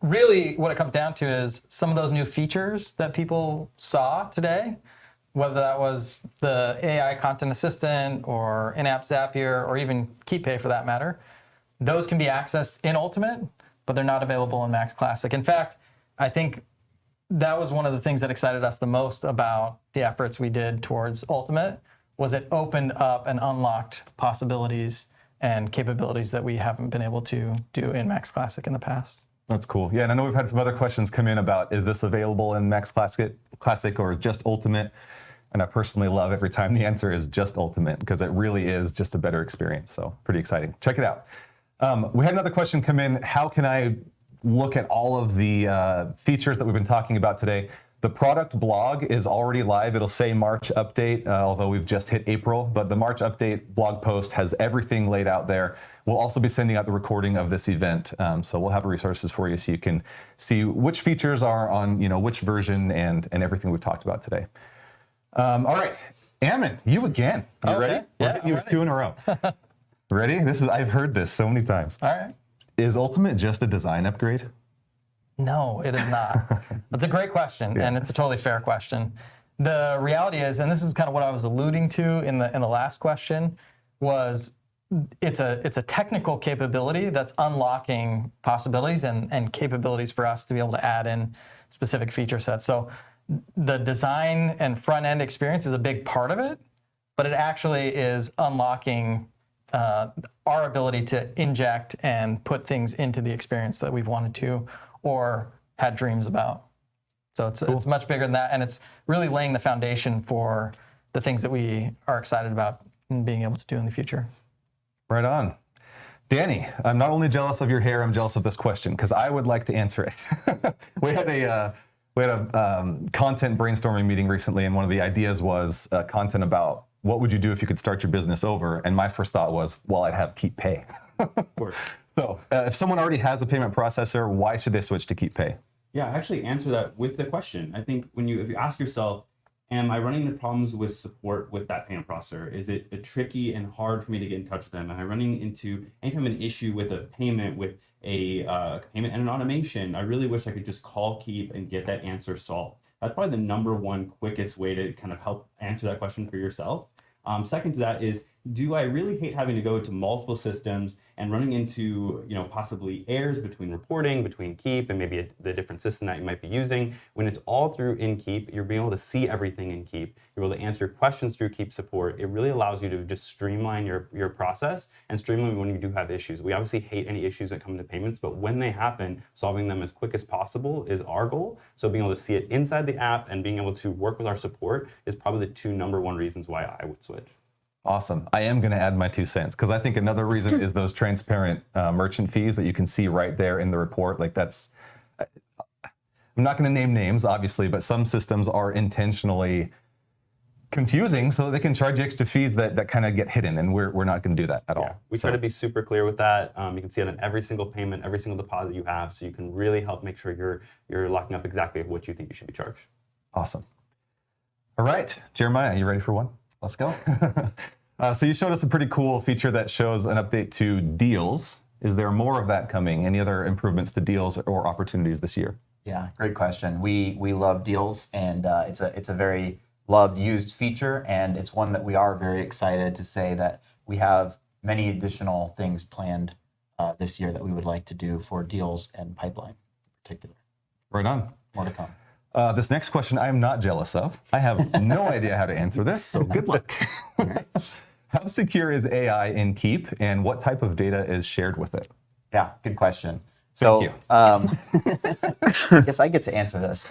Really, what it comes down to is some of those new features that people saw today, whether that was the AI content assistant or in-app Zapier or even Keap Pay for that matter, those can be accessed in Ultimate, but they're not available in Max Classic. In fact, I think that was one of the things that excited us the most about the efforts we did towards Ultimate, was it opened up and unlocked possibilities and capabilities that we haven't been able to do in Max Classic in the past. That's cool. Yeah, and I know we've had some other questions come in about, is this available in Max Classic or just Ultimate? And I personally love every time the answer is just Ultimate, because it really is just a better experience. So pretty exciting. Check it out. We had another question come in. How can I look at all of the features that we've been talking about today? The product blog is already live. It'll say March update, although we've just hit April, but the March update blog post has everything laid out there. We'll also be sending out the recording of this event. So we'll have resources for you so you can see which features are on, which version and everything we've talked about today. All right, Ammon, you again. You ready? Yeah, You have 2 in a row. Ready? I've heard this so many times. All right. Is Ultimate just a design upgrade? No, it is not. That's a great question, and it's a totally fair question. The reality is, and this is kind of what I was alluding to in the last question, was it's a technical capability that's unlocking possibilities and capabilities for us to be able to add in specific feature sets. So the design and front end experience is a big part of it, but it actually is unlocking our ability to inject and put things into the experience that we've wanted to or had dreams about. So it's much bigger than that, and it's really laying the foundation for the things that we are excited about and being able to do in the future. Right on. Danny, I'm not only jealous of your hair, I'm jealous of this question because I would like to answer it. We had a content brainstorming meeting recently, and one of the ideas was content about what would you do if you could start your business over? And my first thought was, well, I'd have Keap Pay. So if someone already has a payment processor, why should they switch to Keap Pay? Yeah, I actually answer that with the question. I think if you ask yourself, am I running into problems with support with that payment processor? Is it tricky and hard for me to get in touch with them? Am I running into anytime an issue with a payment, with a payment and an automation? I really wish I could just call Keap and get that answer solved. That's probably the #1 quickest way to kind of help answer that question for yourself. Second to that is, do I really hate having to go to multiple systems and running into, possibly errors between reporting, between Keap and maybe the different system that you might be using? When it's all through in Keap, you're being able to see everything in Keap. You're able to answer questions through Keap support. It really allows you to just streamline your process and streamline when you do have issues. We obviously hate any issues that come to payments, but when they happen, solving them as quick as possible is our goal. So being able to see it inside the app and being able to work with our support is probably the 2 #1 reasons why I would switch. Awesome. I am going to add my 2 cents because I think another reason is those transparent merchant fees that you can see right there in the report. Like I'm not going to name names, obviously, but some systems are intentionally confusing so that they can charge you extra fees that kind of get hidden, and we're not going to do that at all. We try to be super clear with that. You can see it on every single payment, every single deposit you have, so you can really help make sure you're locking up exactly what you think you should be charged. Awesome. All right, Jeremiah, you ready for one? Let's go. So you showed us a pretty cool feature that shows an update to deals. Is there more of that coming? Any other improvements to deals or opportunities this year? Yeah, great question. We love deals, and it's a very loved, used feature, and it's one that we are very excited to say that we have many additional things planned this year that we would like to do for deals and pipeline in particular. Right on. More to come. This next question I am not jealous of. I have no idea how to answer this, so good luck. How secure is AI in Keap, and what type of data is shared with it? Yeah, good question. So, Thank you. I guess I get to answer this.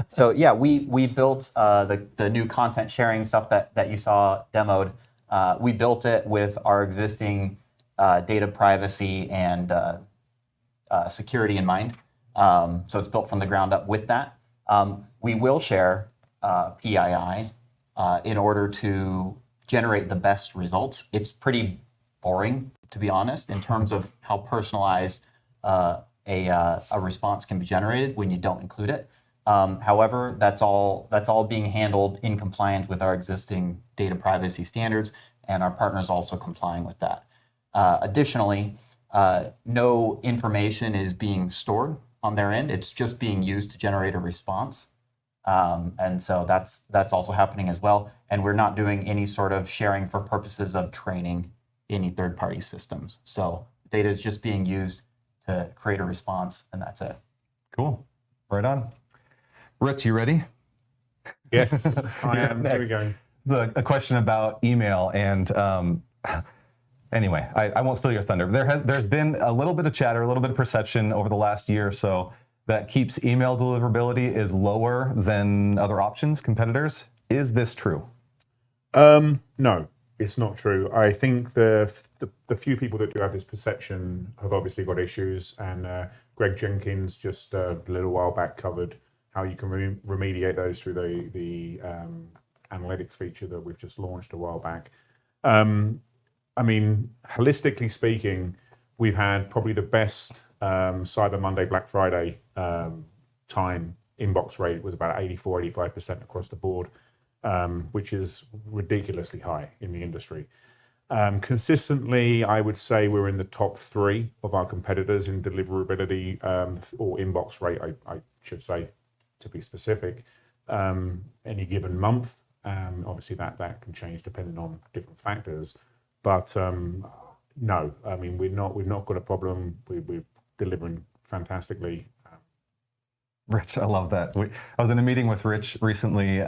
So yeah, we built the new content sharing stuff that you saw demoed. We built it with our existing data privacy and security in mind. So it's built from the ground up with that. We will share PII in order to generate the best results. It's pretty boring, to be honest, in terms of how personalized a response can be generated when you don't include it. However, that's all being handled in compliance with our existing data privacy standards, and our partners also complying with that. Additionally, no information is being stored on their end. It's just being used to generate a response. And so that's also happening as well. And we're not doing any sort of sharing for purposes of training any third-party systems. So data is just being used to create a response, and that's it. Cool. Right on. Rich, you ready? Yes, I am. Here we go. A question about email, and anyway, I won't steal your thunder. There's been a little bit of chatter, a little bit of perception over the last year or so that Keap's email deliverability is lower than other options, competitors. Is this true? No, it's not true. I think the few people that do have this perception have obviously got issues, and Greg Jenkins just a little while back covered how you can remediate those through the analytics feature that we've just launched a while back. I mean, holistically speaking, we've had probably the best Cyber Monday, Black Friday time. Inbox rate was about 84-85% across the board, which is ridiculously high in the industry. Consistently, I would say we're in the top 3 of our competitors in deliverability or inbox rate, I should say, to be specific, any given month. Obviously, that can change depending on different factors. But no, I mean, we've not got a problem. We're delivering fantastically. Rich, I love that. I was in a meeting with Rich recently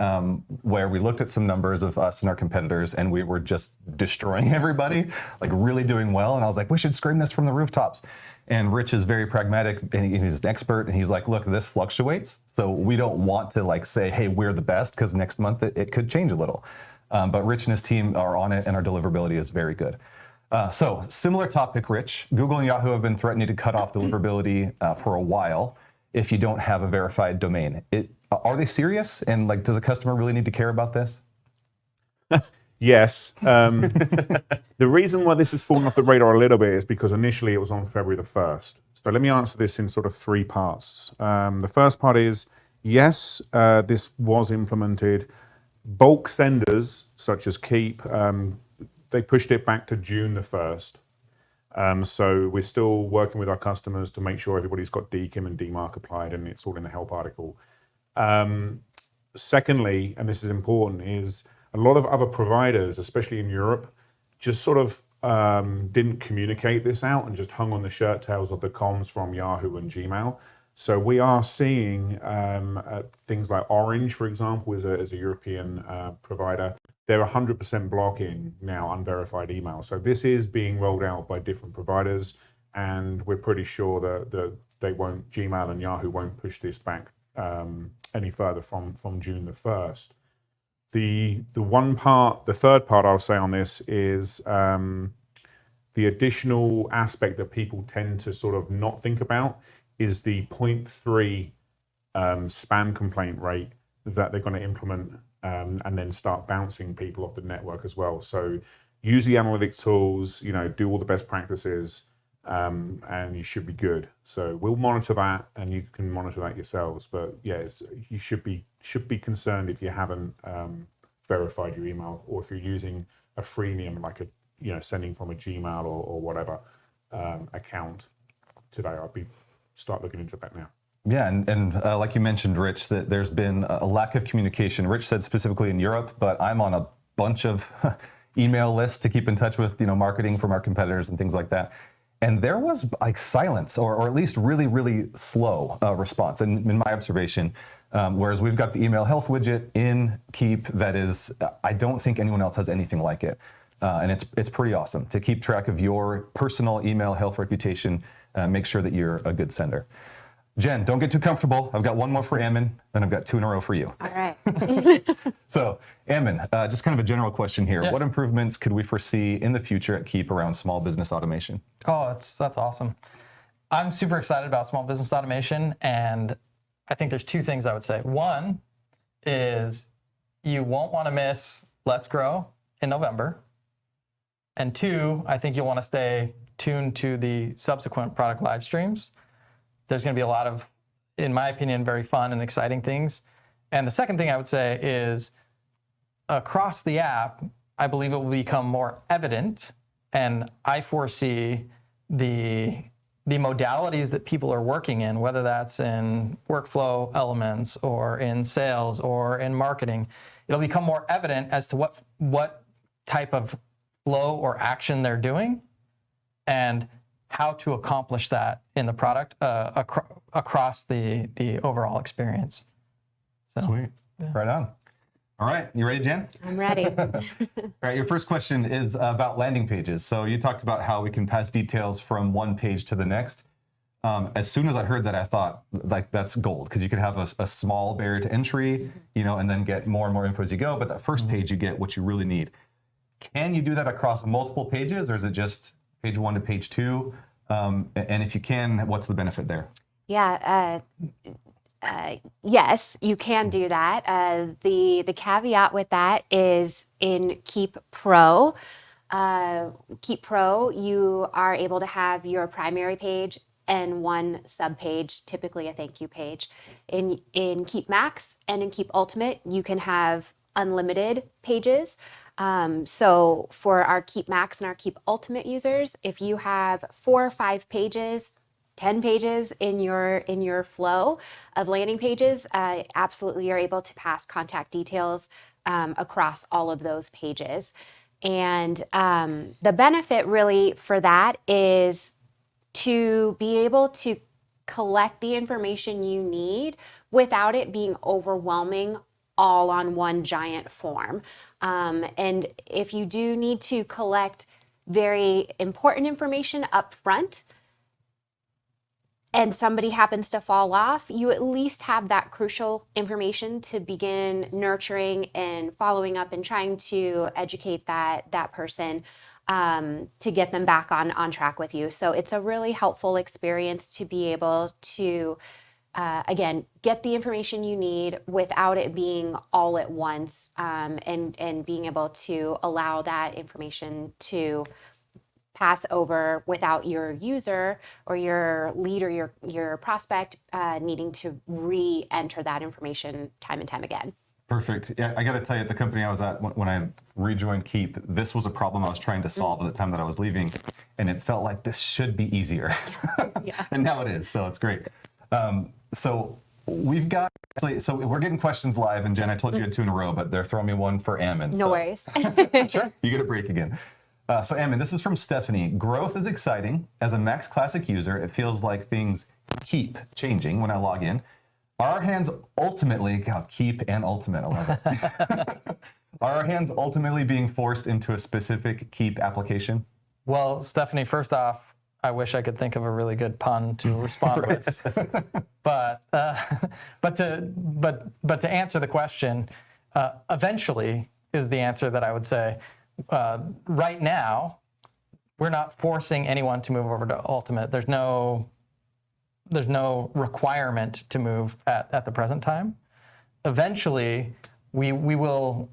where we looked at some numbers of us and our competitors, and we were just destroying everybody, like really doing well. And I was like, we should scream this from the rooftops. And Rich is very pragmatic, and he's an expert, and he's like, look, this fluctuates. So we don't want to like say, hey, we're the best, because next month it could change a little. But Rich and his team are on it, and our deliverability is very good. So similar topic, Rich. Google and Yahoo have been threatening to cut off deliverability for a while if you don't have a verified domain. Are they serious? And like, does a customer really need to care about this? Yes. The reason why this has fallen off the radar a little bit is because initially it was on February the 1st. So let me answer this in sort of 3 parts. The first part is, yes, this was implemented. Bulk senders, such as Keap, they pushed it back to June the 1st. So we're still working with our customers to make sure everybody's got DKIM and DMARC applied, and it's all in the help article. Secondly, and this is important, is a lot of other providers, especially in Europe, just sort of didn't communicate this out and just hung on the shirt tails of the comms from Yahoo and Gmail. So we are seeing things like Orange, for example, as a European provider. They're 100% blocking now unverified email. So this is being rolled out by different providers, and we're pretty sure that Gmail and Yahoo won't push this back any further from June the 1st. The third part I'll say on this is the additional aspect that people tend to sort of not think about is the 0.3 spam complaint rate that they're going to implement and then start bouncing people off the network as well. So use the analytics tools, do all the best practices, and you should be good. So we'll monitor that, and you can monitor that yourselves. But yeah, you should be concerned if you haven't verified your email, or if you're using a freemium like sending from a Gmail or whatever account today. Start looking into that now. Yeah, and like you mentioned, Rich, that there's been a lack of communication. Rich said specifically in Europe, but I'm on a bunch of email lists to keep in touch with, marketing from our competitors and things like that. And there was like silence, or at least really, really slow response, in my observation. Whereas we've got the email health widget in Keap that is, I don't think anyone else has anything like it. And it's pretty awesome to keep track of your personal email health reputation, make sure that you're a good sender. Jen, don't get too comfortable. I've got one more for Ammon, then I've got 2 in a row for you. All right. So, Ammon, just kind of a general question here. Yeah. What improvements could we foresee in the future at Keap around small business automation? Oh, that's awesome. I'm super excited about small business automation, and I think there's 2 things I would say. One is you won't want to miss Let's Grow in November. And 2, I think you'll want to stay tuned to the subsequent product live streams. There's going to be a lot of, in my opinion, very fun and exciting things. And the second thing I would say is across the app, I believe it will become more evident, and I foresee the modalities that people are working in, whether that's in workflow elements or in sales or in marketing, it'll become more evident as to what type of flow or action they're doing and how to accomplish that in the product across the overall experience. So, sweet. Yeah. Right on. All right. You ready, Jen? I'm ready. All right. Your first question is about landing pages. So you talked about how we can pass details from one page to the next. As soon as I heard that, I thought, like, that's gold, because you could have a small barrier to entry, and then get more and more info as you go. But that first page, you get what you really need. Can you do that across multiple pages, or is it just page 1 to page 2? And if you can, what's the benefit there? Yeah, yes, you can do that. The caveat with that is in Keap Pro. Keap Pro, you are able to have your primary page and one sub page, typically a thank you page. In Keap Max and in Keap Ultimate, you can have unlimited pages. So for our Keap Max and our Keap Ultimate users, if you have 4 or 5 pages, 10 pages in your flow of landing pages, absolutely you're able to pass contact details across all of those pages. And the benefit really for that is to be able to collect the information you need without it being overwhelming all on one giant form. And if you do need to collect very important information up front, and somebody happens to fall off, you at least have that crucial information to begin nurturing and following up and trying to educate that person to get them back on track with you. So it's a really helpful experience to be able to, again, get the information you need without it being all at once, and being able to allow that information to pass over without your user or your lead or your prospect needing to re-enter that information time and time again. Perfect. Yeah, I got to tell you, at the company I was at when I rejoined Keap, this was a problem I was trying to solve at the time that I was leaving, and it felt like this should be easier. Yeah. And now it is, so it's great. So we've got, so we're getting questions live, and Jen, I told you had 2 in a row, but they're throwing me one for Ammon. No worries. Sure. You get a break again. So Ammon, this is from Stephanie. Growth is exciting. As a Max Classic user, it feels like things keep changing when I log in. Are our hands ultimately, God, Keap and Ultimate, I love it. Are our hands ultimately being forced into a specific Keap application? Well, Stephanie, first off, I wish I could think of a really good pun to respond with. But to answer the question, eventually is the answer that I would say. Right now, we're not forcing anyone to move over to Ultimate. There's no requirement to move at the present time. Eventually, we will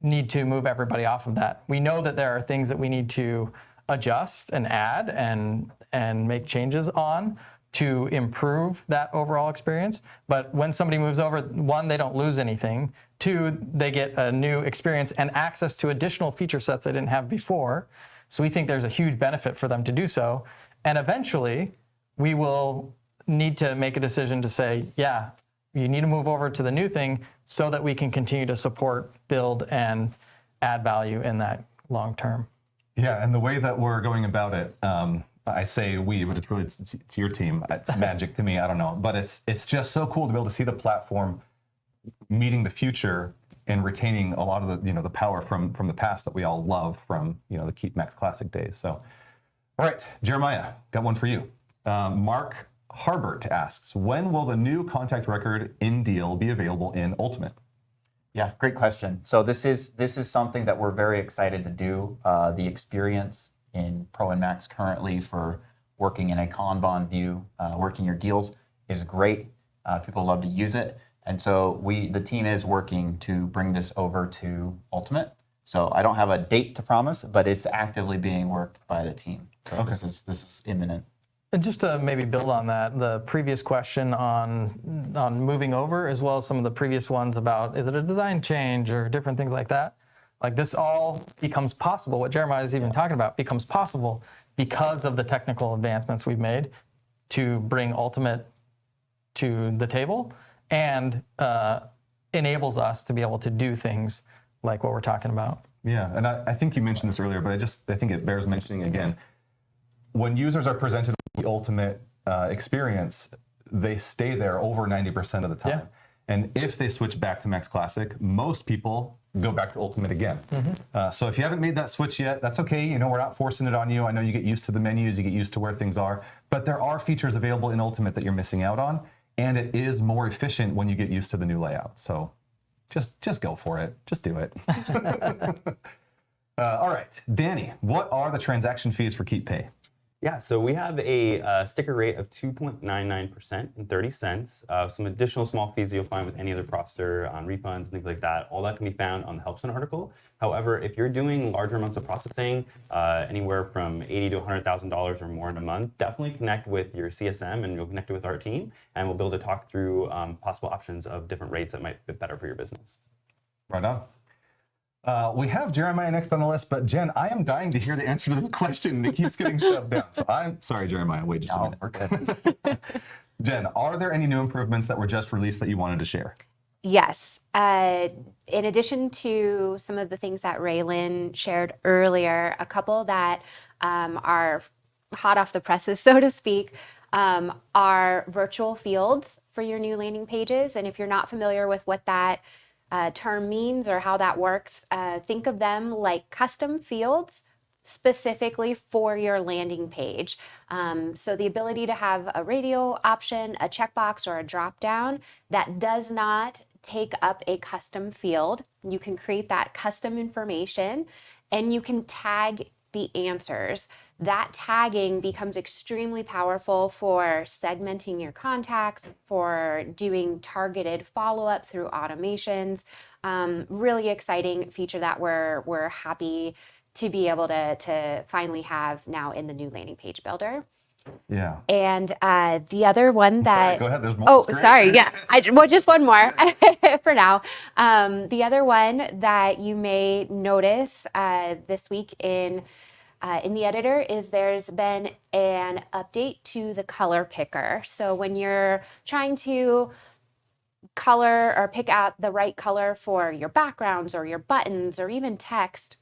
need to move everybody off of that. We know that there are things that we need to adjust and add and make changes on to improve that overall experience. But when somebody moves over, 1, they don't lose anything. 2, they get a new experience and access to additional feature sets they didn't have before. So we think there's a huge benefit for them to do so. And eventually, we will need to make a decision to say, yeah, you need to move over to the new thing so that we can continue to support, build, and add value in that long term. Yeah, and the way that we're going about it, I say we, but it's really it's your team. It's magic to me. I don't know, but it's just so cool to be able to see the platform meeting the future and retaining a lot of the the power from the past that we all love from the Keap Max Classic days. So, all right, Jeremiah, got one for you. Mark Harbert asks, when will the new contact record in deal be available in Ultimate? Yeah, great question. So this is something that we're very excited to do. The experience in Pro and Max currently for working in a Kanban view, working your deals is great. People love to use it. And so the team is working to bring this over to Ultimate. So I don't have a date to promise, but it's actively being worked by the team. So okay. This is imminent. And just to maybe build on that, the previous question on moving over, as well as some of the previous ones about, is it a design change or different things like that? Like this all becomes possible. What Jeremiah is even talking about becomes possible because of the technical advancements we've made to bring Ultimate to the table and enables us to be able to do things like what we're talking about. Yeah, and I think you mentioned this earlier, but I think it bears mentioning again. When users are presented with the Ultimate experience, they stay there over 90% of the time. Yeah. And if they switch back to Max Classic, most people go back to Ultimate again. Mm-hmm. So if you haven't made that switch yet, that's okay. We're not forcing it on you. I know you get used to the menus, you get used to where things are, but there are features available in Ultimate that you're missing out on, and it is more efficient when you get used to the new layout. So just go for it. Just do it. All right, Danny, what are the transaction fees for Keap Pay? Yeah, so we have a sticker rate of 2.99% and 30 cents. Some additional small fees you'll find with any other processor on refunds and things like that. All that can be found on the Help Center article. However, if you're doing larger amounts of processing, anywhere from $80,000 to $100,000 or more in a month, definitely connect with your CSM and you'll connect with our team, and we'll be able to talk through possible options of different rates that might fit better for your business. Right on. We have Jeremiah next on the list, but Jen, I am dying to hear the answer to the question. It keeps getting shoved down. So I'm sorry, Jeremiah. Wait just a minute. We're good. Jen, are there any new improvements that were just released that you wanted to share? Yes. In addition to some of the things that Raylan shared earlier, a couple that are hot off the presses, so to speak, are virtual fields for your new landing pages. And if you're not familiar with what that term means or how that works, think of them like custom fields specifically for your landing page. So the ability to have a radio option, a checkbox, or a drop down that does not take up a custom field. You can create that custom information and you can tag the answers. That tagging becomes extremely powerful for segmenting your contacts, for doing targeted follow-up through automations. Really exciting feature that we're happy to be able to finally have now in the new landing page builder. Yeah. And the other one that... Sorry, go ahead. There's more. Oh, It's great. sorry. Yeah. Well, just one more for now. The other one that you may notice this week in the editor is there's been an update to the color picker. So when you're trying to color or pick out the right color for your backgrounds or your buttons or even text,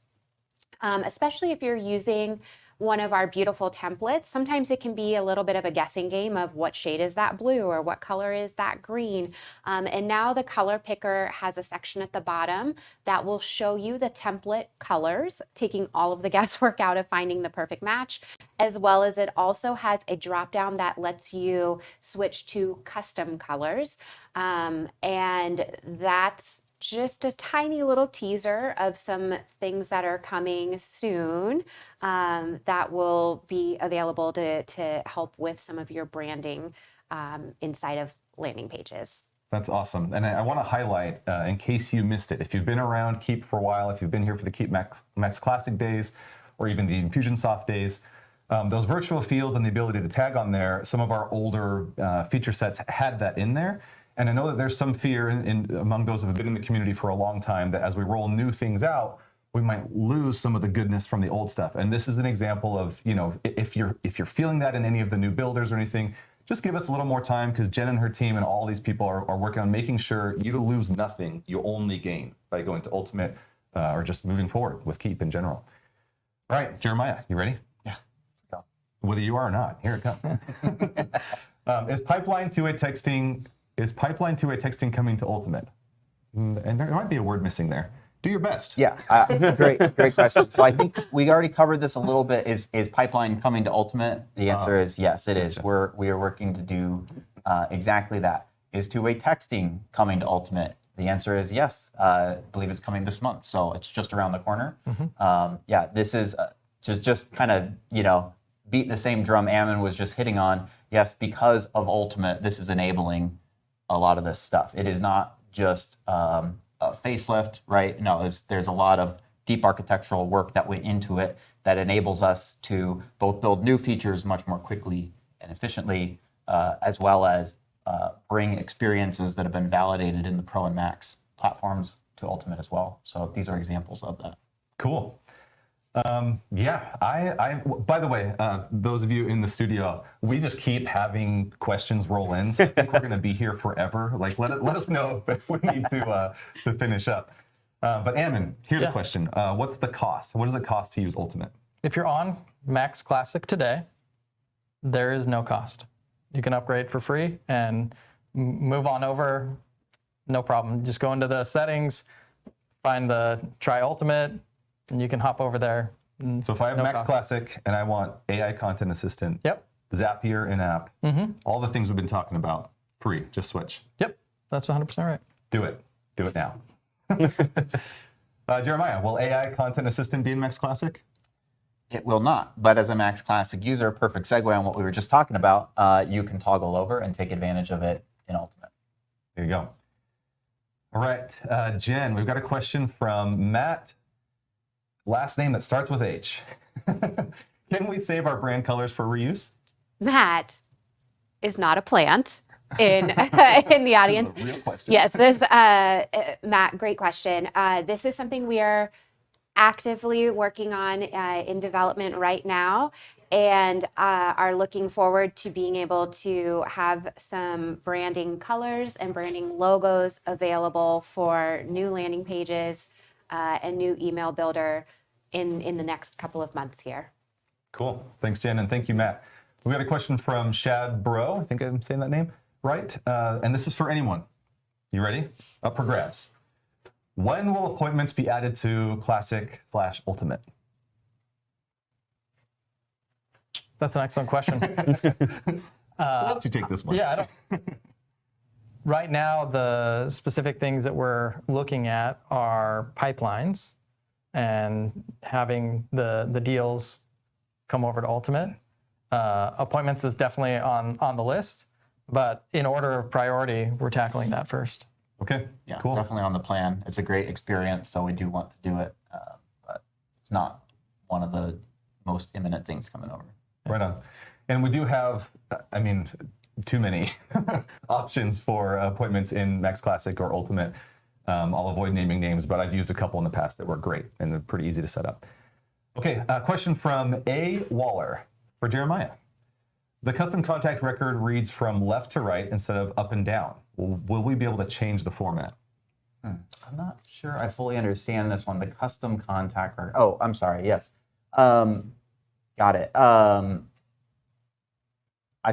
especially if you're using one of our beautiful templates, sometimes it can be a little bit of a guessing game of what shade is that blue or what color is that green. And now the color picker has a section at the bottom that will show you the template colors, taking all of the guesswork out of finding the perfect match, as well as it also has a drop down that lets you switch to custom colors. And that's just a tiny little teaser of some things that are coming soon that will be available to help with some of your branding inside of landing pages. That's awesome. And I want to highlight, in case you missed it, if you've been around Keap for a while, if you've been here for the Keap Max Classic days, or even the Infusionsoft days, those virtual fields and the ability to tag on there, some of our older feature sets had that in there. And I know that there's some fear among those who have been in the community for a long time that as we roll new things out, we might lose some of the goodness from the old stuff. And this is an example of, you know, if you're feeling that in any of the new builders or anything, just give us a little more time, because Jen and her team and all these people are working on making sure you lose nothing, you only gain by going to Ultimate or just moving forward with Keap in general. All right, Jeremiah, you ready? Yeah. Whether you are or not, here it comes. Is pipeline two-way texting coming to Ultimate? And there might be a word missing there. Do your best. Yeah, great question. So I think we already covered this a little bit. Is pipeline coming to Ultimate? The answer is yes, it is. We are working to do exactly that. Is two-way texting coming to Ultimate? The answer is yes. I believe it's coming this month, so it's just around the corner. Yeah, this is just kind of, you know, beat the same drum Ammon was just hitting on. Yes, because of Ultimate, this is enabling a lot of this stuff. It is not just a facelift, right? No, there's a lot of deep architectural work that went into it that enables us to both build new features much more quickly and efficiently, as well as bring experiences that have been validated in the Pro and Max platforms to Ultimate as well. So these are examples of that. Cool. Yeah, by the way, those of you in the studio, we just keep having questions roll in, so I think we're going to be here forever. Like, let us know if we need to finish up. But Ammon, here's a question. What's the cost? What does it cost to use Ultimate? If you're on Max Classic today, there is no cost. You can upgrade for free and move on over, no problem. Just go into the settings, find the Try Ultimate, and you can hop over there. So if I have Max Classic and I want AI Content Assistant, Zapier in-app, all the things we've been talking about, free, just switch. Yep, that's 100% right. Do it. Do it now. Jeremiah, will AI Content Assistant be in Max Classic? it will not. But as a Max Classic user, perfect segue on what we were just talking about, you can toggle over and take advantage of it in Ultimate. There you go. All right, Jen, we've got a question from Matt. Last name that starts with H. Can we save our brand colors for reuse? Matt is not a plant in in the audience. This is a real question. Yes, this Matt, great question. This is something we are actively working on in development right now, and are looking forward to being able to have some branding colors and branding logos available for new landing pages and new email builder in the next couple of months here. Cool. Thanks, Jen, and thank you, Matt. We got a question from Shad Bro. I think I'm saying that name right. And this is for anyone. You ready? Up for grabs. When will appointments be added to Classic/Ultimate? That's an excellent question. Why don't you take this one? Yeah, I don't. Right now, the specific things that we're looking at are pipelines and having the deals come over to Ultimate. Appointments is definitely on the list, but in order of priority, we're tackling that first. Okay, Yeah, cool. definitely on the plan. It's a great experience, so we do want to do it, but it's not one of the most imminent things coming over. Right on. And we do have, I mean, too many options for appointments in Max Classic or Ultimate. I'll avoid naming names, but I've used a couple in the past that were great and they're pretty easy to set up. Okay, a question from A. Waller for Jeremiah. The custom contact record reads from left to right instead of up and down. Will we be able to change the format? I'm not sure I fully understand this one. The custom contact record. Oh, I'm sorry. Yes. Got it. I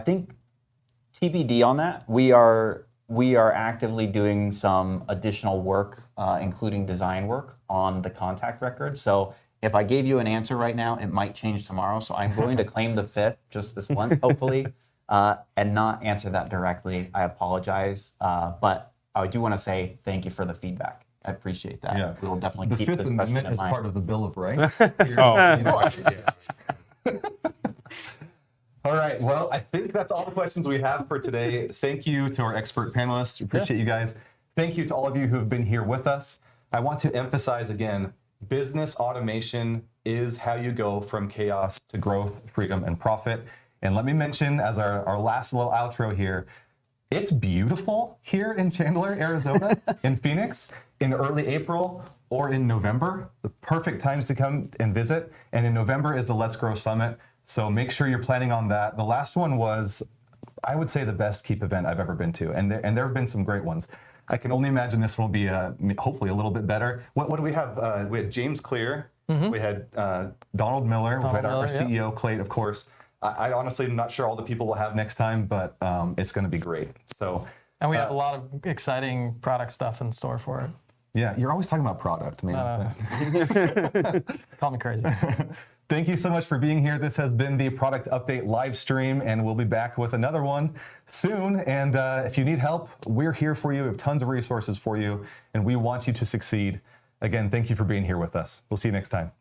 think TBD on that. We are actively doing some additional work, including design work on the contact record. So if I gave you an answer right now, it might change tomorrow. So I'm going to claim the 5th just this once, hopefully, and not answer that directly. I apologize. But I do want to say thank you for the feedback. I appreciate that. Yeah. We will definitely keep The this Fifth question Amendment in is mind. part of the Bill of Rights. All right, well, I think that's all the questions we have for today. Thank you to our expert panelists. Appreciate you guys. Thank you to all of you who have been here with us. I want to emphasize again, business automation is how you go from chaos to growth, freedom, and profit. And let me mention as our last little outro here, it's beautiful here in Chandler, Arizona, in Phoenix, in early April or in November. The perfect times to come and visit. And in November is the Let's Grow Summit. So make sure you're planning on that. The last one was, I would say, the best Keap event I've ever been to. And there have been some great ones. I can only imagine this will be hopefully a little bit better. What do we have? We had James Clear. We had Donald Miller. We had our CEO, Clay, of course. I honestly am not sure all the people we'll have next time, but it's going to be great. So, And we have a lot of exciting product stuff in store for it. Yeah, you're always talking about product, man. Call me crazy. Thank you so much for being here. This has been the Product Update live stream, and we'll be back with another one soon. And if you need help, we're here for you. We have tons of resources for you, and we want you to succeed. Again, thank you for being here with us. We'll see you next time.